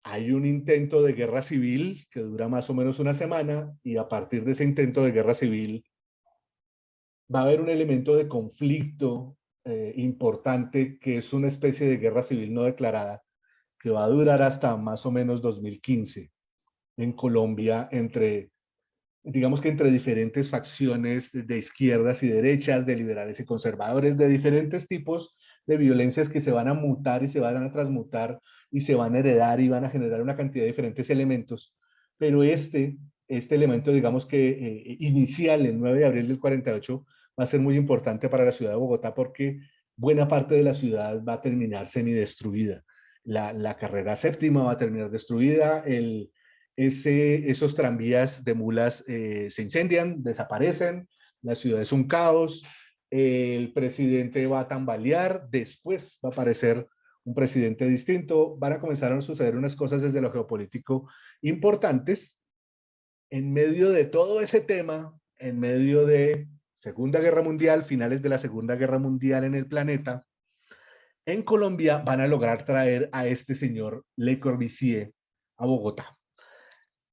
Hay un intento de guerra civil que dura más o menos una semana, y a partir de ese intento de guerra civil va a haber un elemento de conflicto importante, que es una especie de guerra civil no declarada, que va a durar hasta más o menos 2015 en Colombia, digamos que entre diferentes facciones de izquierdas y derechas, de liberales y conservadores, de diferentes tipos de violencias que se van a mutar y se van a transmutar y se van a heredar y van a generar una cantidad de diferentes elementos. Pero este elemento, digamos que inicial, el 9 de abril del 48, va a ser muy importante para la ciudad de Bogotá, porque buena parte de la ciudad va a terminar semidestruida. La carrera séptima va a terminar destruida, esos tranvías de mulas se incendian, desaparecen, la ciudad es un caos, el presidente va a tambalear, después va a aparecer un presidente distinto, van a comenzar a suceder unas cosas desde lo geopolítico importantes. En medio de todo ese tema, en medio de Segunda Guerra Mundial, finales de la Segunda Guerra Mundial en el planeta, en Colombia van a lograr traer a este señor Le Corbusier a Bogotá.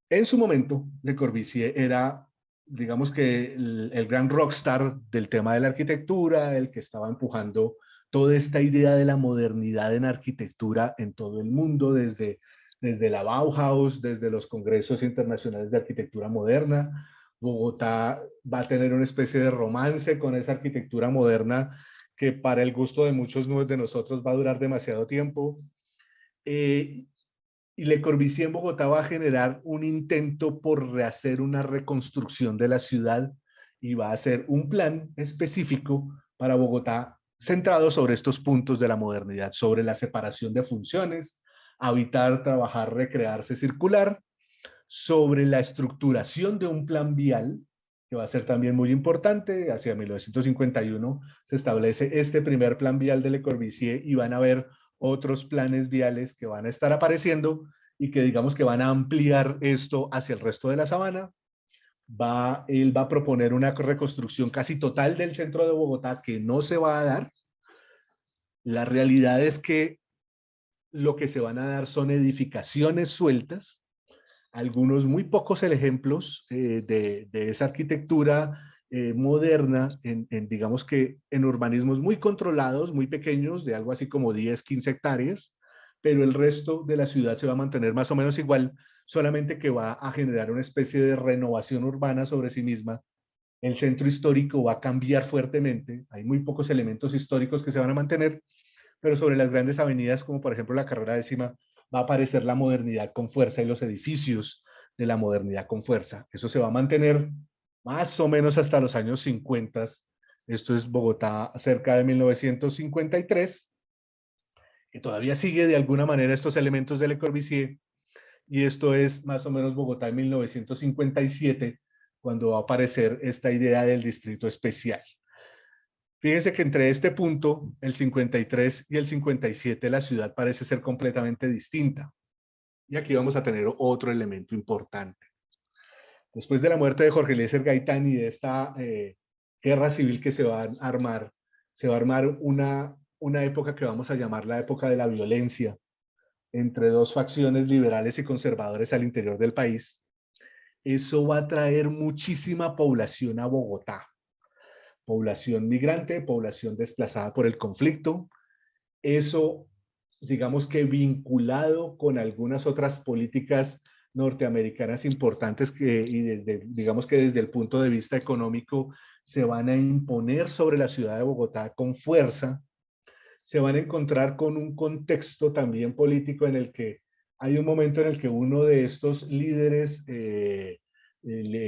En su momento, Le Corbusier era, digamos que, el gran rockstar del tema de la arquitectura, el que estaba empujando toda esta idea de la modernidad en arquitectura en todo el mundo, desde la Bauhaus, desde los congresos internacionales de arquitectura moderna. Bogotá va a tener una especie de romance con esa arquitectura moderna que, para el gusto de muchos de nosotros, va a durar demasiado tiempo. Y Le Corbusier en Bogotá va a generar un intento por rehacer una reconstrucción de la ciudad, y va a hacer un plan específico para Bogotá centrado sobre estos puntos de la modernidad, sobre la separación de funciones, habitar, trabajar, recrearse, circular, sobre la estructuración de un plan vial, que va a ser también muy importante. Hacia 1951 se establece este primer plan vial de Le Corbusier, y van a haber otros planes viales que van a estar apareciendo y que, digamos, que van a ampliar esto hacia el resto de la sabana. Él va a proponer una reconstrucción casi total del centro de Bogotá, que no se va a dar. La realidad es que lo que se van a dar son edificaciones sueltas, algunos muy pocos ejemplos de esa arquitectura moderna, digamos que en urbanismos muy controlados, muy pequeños, de algo así como 10, 15 hectáreas, pero el resto de la ciudad se va a mantener más o menos igual, solamente que va a generar una especie de renovación urbana sobre sí misma. El centro histórico va a cambiar fuertemente, hay muy pocos elementos históricos que se van a mantener, pero sobre las grandes avenidas, como por ejemplo la carrera décima, va a aparecer la modernidad con fuerza y los edificios de la modernidad con fuerza. Eso se va a mantener más o menos hasta los años 50. Esto es Bogotá cerca de 1953, que todavía sigue de alguna manera estos elementos de Le Corbusier, y esto es más o menos Bogotá en 1957, cuando va a aparecer esta idea del distrito especial. Fíjense que entre este punto, el 53 y el 57, la ciudad parece ser completamente distinta. Y aquí vamos a tener otro elemento importante. Después de la muerte de Jorge Eliezer Gaitán y de esta guerra civil que se va a armar una época que vamos a llamar la época de la violencia entre dos facciones liberales y conservadores al interior del país. Eso va a traer muchísima población a Bogotá. Población migrante, población desplazada por el conflicto. Eso, digamos que vinculado con algunas otras políticas norteamericanas importantes y digamos que desde el punto de vista económico se van a imponer sobre la ciudad de Bogotá con fuerza, se van a encontrar con un contexto también político en el que hay un momento en el que uno de estos líderes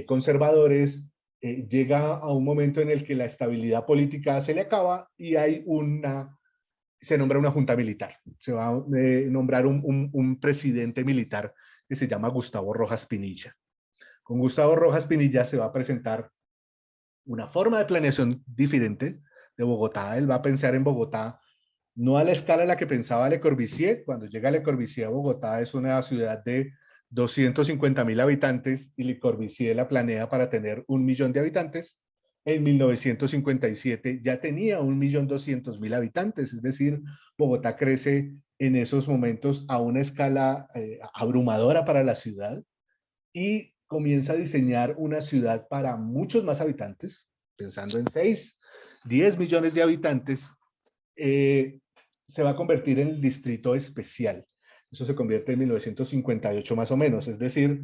conservadores llega a un momento en el que la estabilidad política se le acaba y hay se nombra una junta militar. Se va a nombrar un presidente militar que se llama Gustavo Rojas Pinilla. Con Gustavo Rojas Pinilla se va a presentar una forma de planeación diferente de Bogotá. Él va a pensar en Bogotá no a la escala a la que pensaba Le Corbusier. Cuando llega Le Corbusier a Bogotá es una ciudad de 250.000 habitantes y Le Corbusier la planea para tener 1.000.000 de habitantes. En 1957 ya tenía 1.200.000 habitantes, es decir, Bogotá crece en esos momentos a una escala abrumadora para la ciudad y comienza a diseñar una ciudad para muchos más habitantes, pensando en 6, 10 millones de habitantes, se va a convertir en el distrito especial. Eso se convierte en 1958 más o menos, es decir,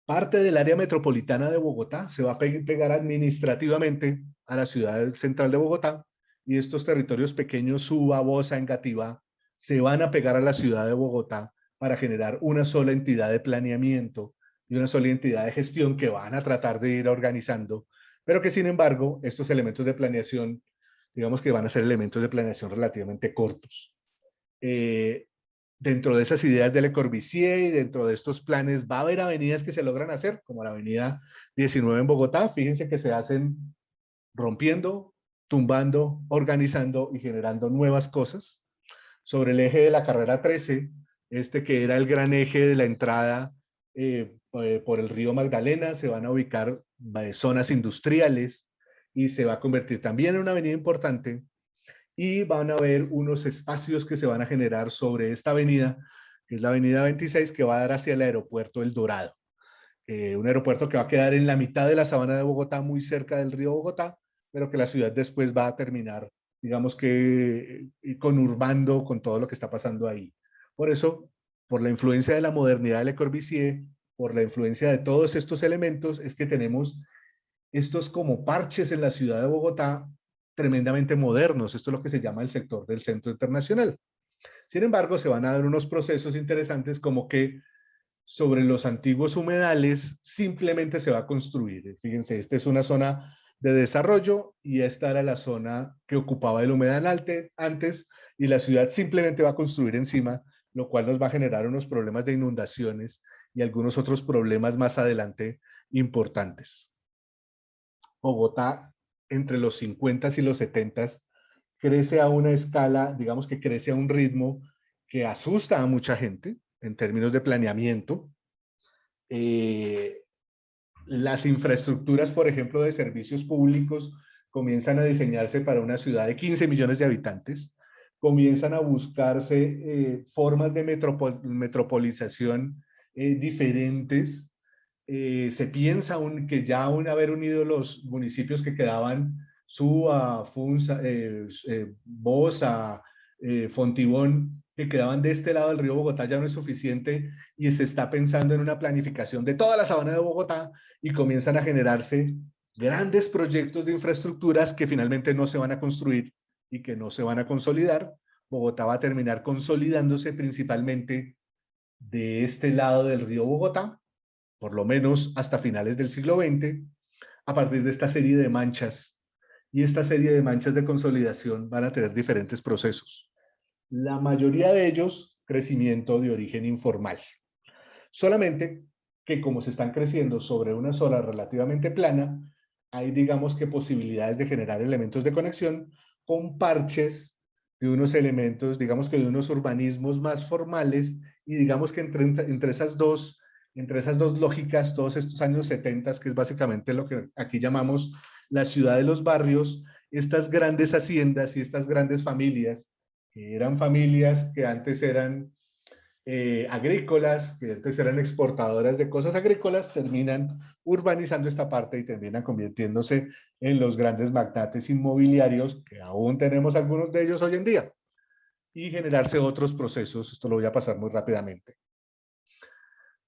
parte del área metropolitana de Bogotá se va a pegar administrativamente a la ciudad central de Bogotá y estos territorios pequeños, Suba, Bosa, Engativá, se van a pegar a la ciudad de Bogotá para generar una sola entidad de planeamiento y una sola entidad de gestión que van a tratar de ir organizando, pero que sin embargo estos elementos de planeación, digamos que van a ser elementos de planeación relativamente cortos. Dentro de esas ideas de Le Corbusier y dentro de estos planes va a haber avenidas que se logran hacer, como la avenida 19 en Bogotá. Fíjense que se hacen rompiendo, tumbando, organizando y generando nuevas cosas. Sobre el eje de la carrera 13, este que era el gran eje de la entrada por el río Magdalena, se van a ubicar zonas industriales y se va a convertir también en una avenida importante y van a haber unos espacios que se van a generar sobre esta avenida, que es la avenida 26, que va a dar hacia el aeropuerto El Dorado. Un aeropuerto que va a quedar en la mitad de la sabana de Bogotá, muy cerca del río Bogotá, pero que la ciudad después va a terminar, digamos que conurbando con todo lo que está pasando ahí. Por eso, por la influencia de la modernidad de Le Corbusier, por la influencia de todos estos elementos, es que tenemos estos como parches en la ciudad de Bogotá tremendamente modernos. Esto es lo que se llama el sector del centro internacional. Sin embargo, se van a dar unos procesos interesantes como que sobre los antiguos humedales simplemente se va a construir. Fíjense, esta es una zona de desarrollo y esta era la zona que ocupaba el humedal antes y la ciudad simplemente va a construir encima, lo cual nos va a generar unos problemas de inundaciones y algunos otros problemas más adelante importantes. Bogotá entre los 50 y los 70 crece a una escala, digamos que crece a un ritmo que asusta a mucha gente en términos de planeamiento. Las infraestructuras, por ejemplo, de servicios públicos comienzan a diseñarse para una ciudad de 15 millones de habitantes, comienzan a buscarse formas de metropolización diferentes. Se piensa que ya haber unido los municipios que quedaban, Suba, Funza, Bosa, Fontibón, que quedaban de este lado del río Bogotá ya no es suficiente y se está pensando en una planificación de toda la sabana de Bogotá y comienzan a generarse grandes proyectos de infraestructuras que finalmente no se van a construir y que no se van a consolidar. Bogotá va a terminar consolidándose principalmente de este lado del río Bogotá, por lo menos hasta finales del siglo XX, a partir de esta serie de manchas. Y esta serie de manchas de consolidación van a tener diferentes procesos. La mayoría de ellos, crecimiento de origen informal. Solamente que como se están creciendo sobre una zona relativamente plana, hay, digamos que, posibilidades de generar elementos de conexión con parches de unos elementos, digamos que de unos urbanismos más formales, y digamos que entre esas dos lógicas, todos estos años 70, que es básicamente lo que aquí llamamos la ciudad de los barrios, estas grandes haciendas y estas grandes familias, que eran familias que antes eran agrícolas, que antes eran exportadoras de cosas agrícolas, terminan urbanizando esta parte y terminan convirtiéndose en los grandes magnates inmobiliarios, que aún tenemos algunos de ellos hoy en día, y generarse otros procesos. Esto lo voy a pasar muy rápidamente.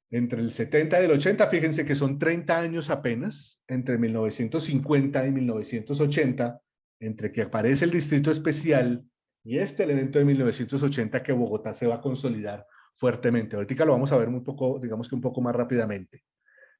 Entre el 70 y el 80, fíjense que son 30 años apenas, entre 1950 y 1980, entre que aparece el Distrito Especial y este elemento de 1980, que Bogotá se va a consolidar fuertemente. Ahorita lo vamos a ver un poco, digamos que un poco más rápidamente.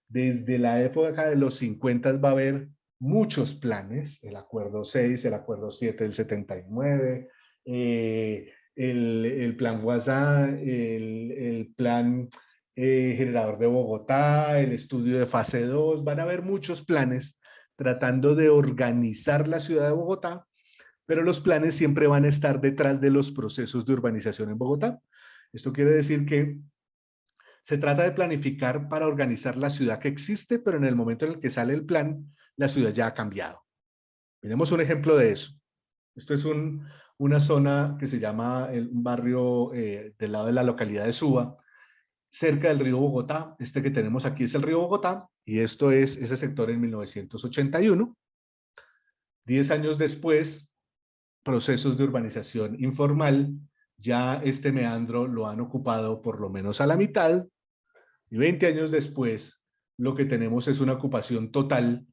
Desde la época de los 50 va a haber muchos planes, el Acuerdo 6, el Acuerdo 7 del 79, el Plan Guasá, el Plan Generador de Bogotá, el estudio de fase 2, van a haber muchos planes tratando de organizar la ciudad de Bogotá, pero los planes siempre van a estar detrás de los procesos de urbanización en Bogotá. Esto quiere decir que se trata de planificar para organizar la ciudad que existe, pero en el momento en el que sale el plan, la ciudad ya ha cambiado. Tenemos un ejemplo de eso. Esto es una zona que se llama un barrio del lado de la localidad de Suba, cerca del río Bogotá. Este que tenemos aquí es el río Bogotá, y esto es ese sector en 1981. 10 años después, procesos de urbanización informal, ya este meandro lo han ocupado por lo menos a la mitad, y 20 años después, lo que tenemos es una ocupación total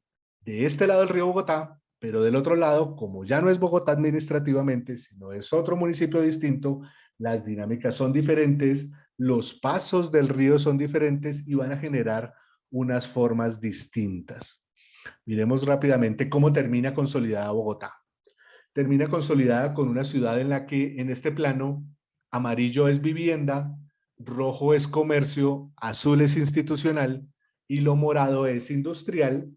de este lado del río Bogotá, pero del otro lado, como ya no es Bogotá administrativamente, sino es otro municipio distinto, las dinámicas son diferentes, los pasos del río son diferentes y van a generar unas formas distintas. Miremos rápidamente cómo termina consolidada Bogotá. Termina consolidada con una ciudad en la que en este plano amarillo es vivienda, rojo es comercio, azul es institucional y lo morado es industrial.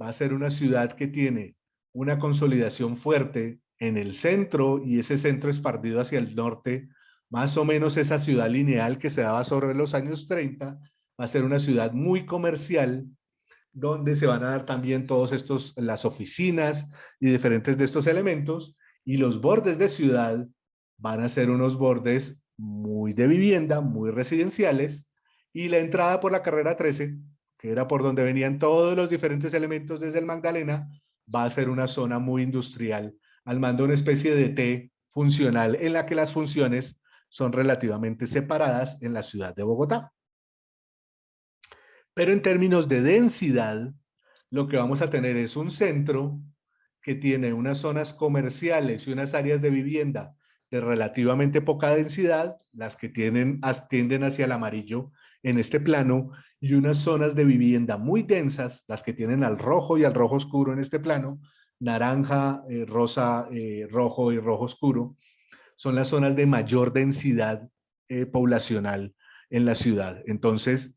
Va a ser una ciudad que tiene una consolidación fuerte en el centro, y ese centro esparcido hacia el norte, más o menos esa ciudad lineal que se daba sobre los años 30, va a ser una ciudad muy comercial, donde se van a dar también todos estos, las oficinas y diferentes de estos elementos, y los bordes de ciudad van a ser unos bordes muy de vivienda, muy residenciales, y la entrada por la carrera 13, que era por donde venían todos los diferentes elementos desde el Magdalena, va a ser una zona muy industrial, al mando de una especie de T funcional, en la que las funciones son relativamente separadas en la ciudad de Bogotá. Pero en términos de densidad, lo que vamos a tener es un centro que tiene unas zonas comerciales y unas áreas de vivienda de relativamente poca densidad, las que tienden hacia el amarillo en este plano, y unas zonas de vivienda muy densas, las que tienen al rojo y al rojo oscuro en este plano, naranja, rosa, rojo y rojo oscuro, son las zonas de mayor densidad poblacional en la ciudad. Entonces,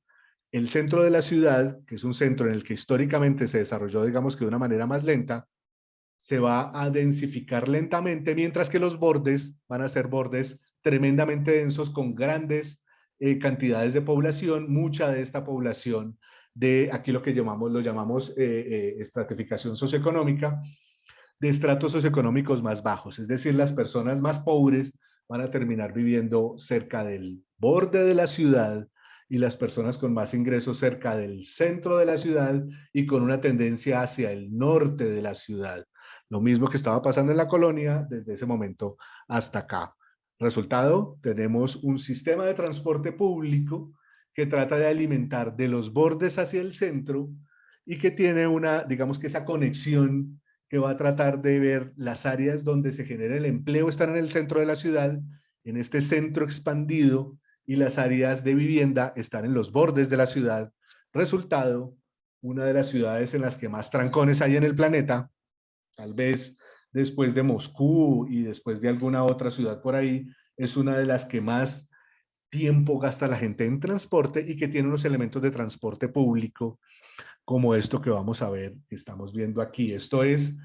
el centro de la ciudad, que es un centro en el que históricamente se desarrolló, digamos que de una manera más lenta, se va a densificar lentamente, mientras que los bordes van a ser bordes tremendamente densos con grandes cantidades de población, mucha de esta población de aquí lo llamamos estratificación socioeconómica, de estratos socioeconómicos más bajos, es decir, las personas más pobres van a terminar viviendo cerca del borde de la ciudad, y las personas con más ingresos cerca del centro de la ciudad y con una tendencia hacia el norte de la ciudad. Lo mismo que estaba pasando en la colonia desde ese momento hasta acá. Resultado, tenemos un sistema de transporte público que trata de alimentar de los bordes hacia el centro, y que tiene una, digamos que esa conexión, que va a tratar de ver las áreas donde se genera el empleo están en el centro de la ciudad, en este centro expandido, y las áreas de vivienda están en los bordes de la ciudad. Resultado, una de las ciudades en las que más trancones hay en el planeta, tal vez después de Moscú y después de alguna otra ciudad por ahí, es una de las que más tiempo gasta la gente en transporte y que tiene unos elementos de transporte público como esto que vamos a ver, que estamos viendo aquí. Esto es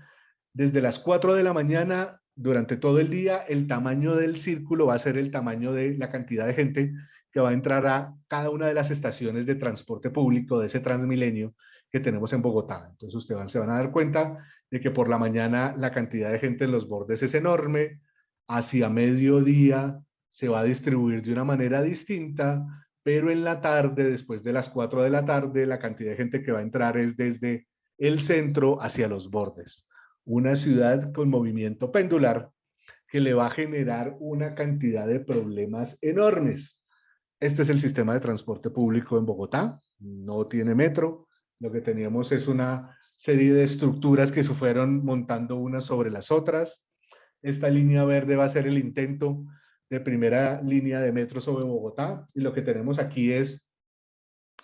desde las 4 de la mañana, durante todo el día, el tamaño del círculo va a ser el tamaño de la cantidad de gente que va a entrar a cada una de las estaciones de transporte público de ese Transmilenio que tenemos en Bogotá. Entonces ustedes se van a dar cuenta de que por la mañana la cantidad de gente en los bordes es enorme, hacia mediodía se va a distribuir de una manera distinta, pero en la tarde, después de las 4 de la tarde, la cantidad de gente que va a entrar es desde el centro hacia los bordes. Una ciudad con movimiento pendular que le va a generar una cantidad de problemas enormes. Este es el sistema de transporte público en Bogotá, no tiene metro, lo que teníamos es una serie de estructuras que se fueron montando unas sobre las otras. Esta línea verde va a ser el intento de primera línea de metro sobre Bogotá, y lo que tenemos aquí es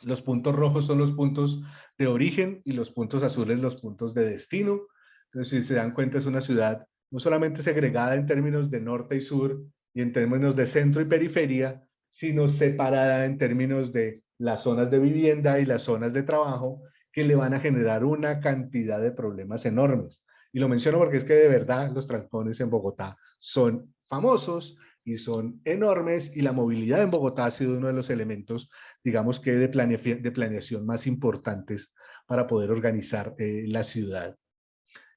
los puntos rojos son los puntos de origen y los puntos azules los puntos de destino. Entonces, si se dan cuenta, es una ciudad no solamente segregada en términos de norte y sur y en términos de centro y periferia, sino separada en términos de las zonas de vivienda y las zonas de trabajo, que le van a generar una cantidad de problemas enormes. Y lo menciono porque es que de verdad los trancones en Bogotá son famosos y son enormes, y la movilidad en Bogotá ha sido uno de los elementos, digamos que de planeación más importantes para poder organizar la ciudad.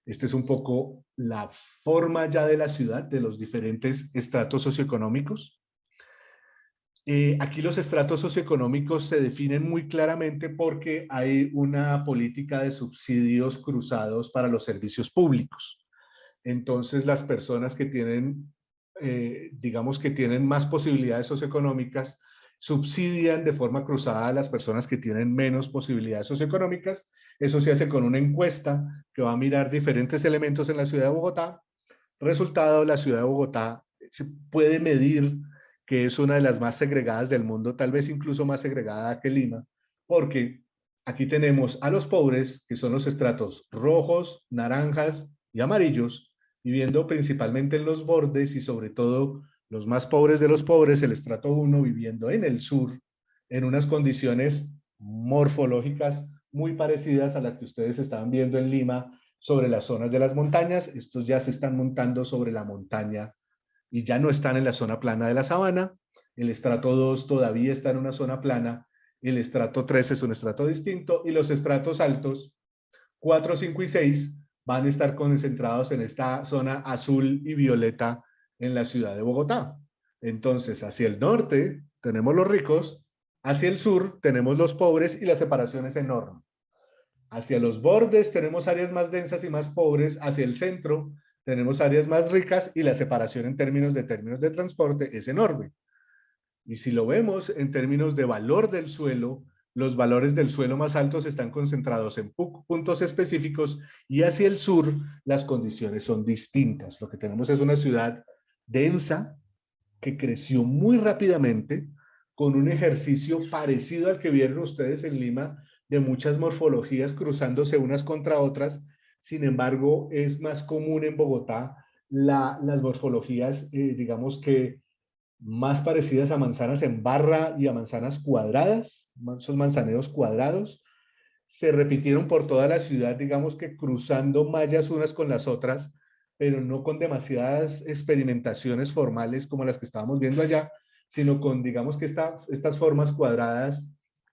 Esta es un poco la forma ya de la ciudad, de los diferentes estratos socioeconómicos. Aquí los estratos socioeconómicos se definen muy claramente porque hay una política de subsidios cruzados para los servicios públicos. Entonces, las personas que tienen, digamos que tienen más posibilidades socioeconómicas, subsidian de forma cruzada a las personas que tienen menos posibilidades socioeconómicas. Eso se hace con una encuesta que va a mirar diferentes elementos en la ciudad de Bogotá. Resultado, la ciudad de Bogotá se puede medir que es una de las más segregadas del mundo, tal vez incluso más segregada que Lima, porque aquí tenemos a los pobres, que son los estratos rojos, naranjas y amarillos, viviendo principalmente en los bordes, y sobre todo los más pobres de los pobres, el estrato 1, viviendo en el sur, en unas condiciones morfológicas muy parecidas a las que ustedes estaban viendo en Lima sobre las zonas de las montañas. Estos ya se están montando sobre la montaña y ya no están en la zona plana de la sabana. El estrato 2 todavía está en una zona plana, el estrato 3 es un estrato distinto, y los estratos altos 4, 5 y 6 van a estar concentrados en esta zona azul y violeta en la ciudad de Bogotá. Entonces, hacia el norte tenemos los ricos, hacia el sur tenemos los pobres, y la separación es enorme. Hacia los bordes tenemos áreas más densas y más pobres, hacia el centro tenemos áreas más ricas, y la separación en términos de transporte es enorme. Y si lo vemos en términos de valor del suelo, los valores del suelo más altos están concentrados en puntos específicos, y hacia el sur las condiciones son distintas. Lo que tenemos es una ciudad densa que creció muy rápidamente, con un ejercicio parecido al que vieron ustedes en Lima, de muchas morfologías cruzándose unas contra otras. Sin embargo, es más común en Bogotá las morfologías, digamos que más parecidas a manzanas en barra y a manzanas cuadradas, esos manzaneos cuadrados. Se repitieron por toda la ciudad, digamos que cruzando mallas unas con las otras, pero no con demasiadas experimentaciones formales como las que estábamos viendo allá, sino con, digamos que estas formas cuadradas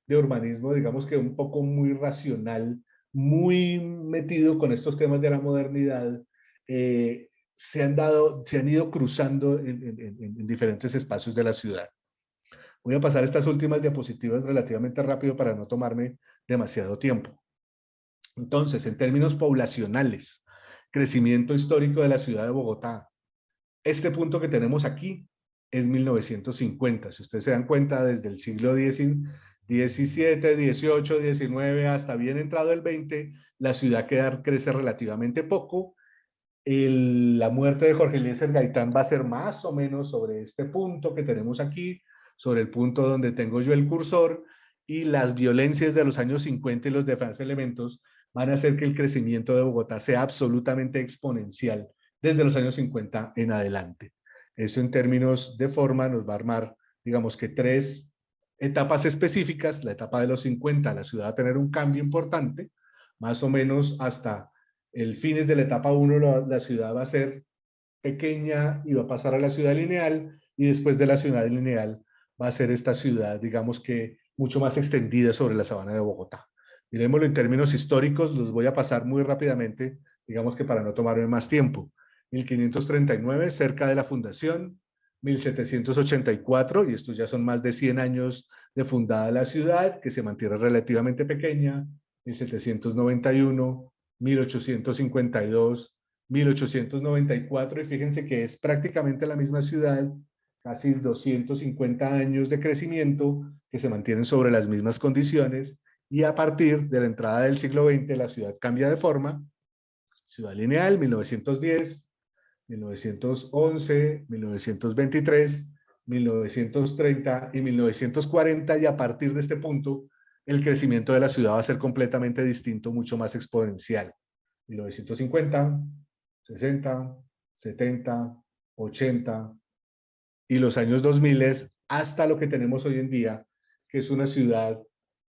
de urbanismo, digamos que un poco muy racional, muy metido con estos temas de la modernidad. Se han ido cruzando en diferentes espacios de la ciudad. Voy a pasar estas últimas diapositivas relativamente rápido para no tomarme demasiado tiempo. Entonces, en términos poblacionales, crecimiento histórico de la ciudad de Bogotá. Este punto que tenemos aquí es 1950. Si ustedes se dan cuenta, desde el siglo XVII, XVIII, XIX, hasta bien entrado el XX, la ciudad crece relativamente poco. La muerte de Jorge Eliezer Gaitán va a ser más o menos sobre este punto que tenemos aquí, sobre el punto donde tengo yo el cursor, y las violencias de los años 50 y los demás elementos van a hacer que el crecimiento de Bogotá sea absolutamente exponencial desde los años 50 en adelante. Eso en términos de forma nos va a armar, digamos que tres etapas específicas. La etapa de los 50, la ciudad va a tener un cambio importante, más o menos hasta el fines de la etapa 1, la ciudad va a ser pequeña y va a pasar a la ciudad lineal, y después de la ciudad lineal va a ser esta ciudad, digamos que mucho más extendida sobre la sabana de Bogotá. Miremoslo en términos históricos, los voy a pasar muy rápidamente, digamos que para no tomarme más tiempo. 1539, cerca de la fundación. 1784, y estos ya son más de 100 años de fundada la ciudad, que se mantiene relativamente pequeña. 1791, 1852, 1894, y fíjense que es prácticamente la misma ciudad, casi 250 años de crecimiento que se mantienen sobre las mismas condiciones, y a partir de la entrada del siglo XX la ciudad cambia de forma. Ciudad lineal, 1910, 1911, 1923, 1930 y 1940, y a partir de este punto el crecimiento de la ciudad va a ser completamente distinto, mucho más exponencial. 1950, 60, 70, 80 y los años 2000 hasta lo que tenemos hoy en día, que es una ciudad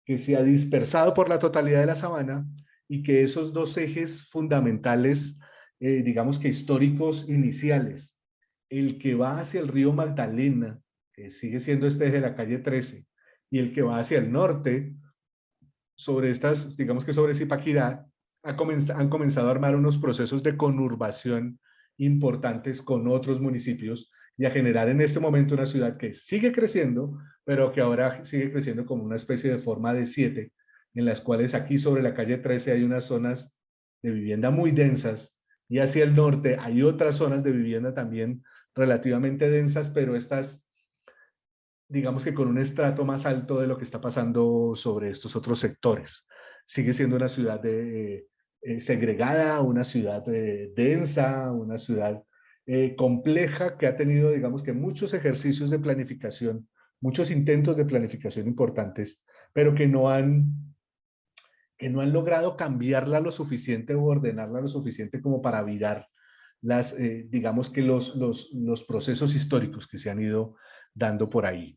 que se ha dispersado por la totalidad de la sabana, y que esos dos ejes fundamentales, digamos que históricos iniciales, el que va hacia el río Magdalena, que sigue siendo este eje de la calle 13, y el que va hacia el norte, sobre estas, digamos que sobre Zipaquirá, han comenzado a armar unos procesos de conurbación importantes con otros municipios, y a generar en este momento una ciudad que sigue creciendo, pero que ahora sigue creciendo como una especie de forma de 7, en las cuales aquí sobre la calle 13 hay unas zonas de vivienda muy densas, y hacia el norte hay otras zonas de vivienda también relativamente densas, pero estas, digamos que con un estrato más alto de lo que está pasando sobre estos otros sectores. Sigue siendo una ciudad segregada, una ciudad densa, una ciudad compleja, que ha tenido, digamos que muchos ejercicios de planificación, muchos intentos de planificación importantes, pero que no han logrado cambiarla lo suficiente o ordenarla lo suficiente como para virar digamos que los procesos históricos que se han ido dando por ahí.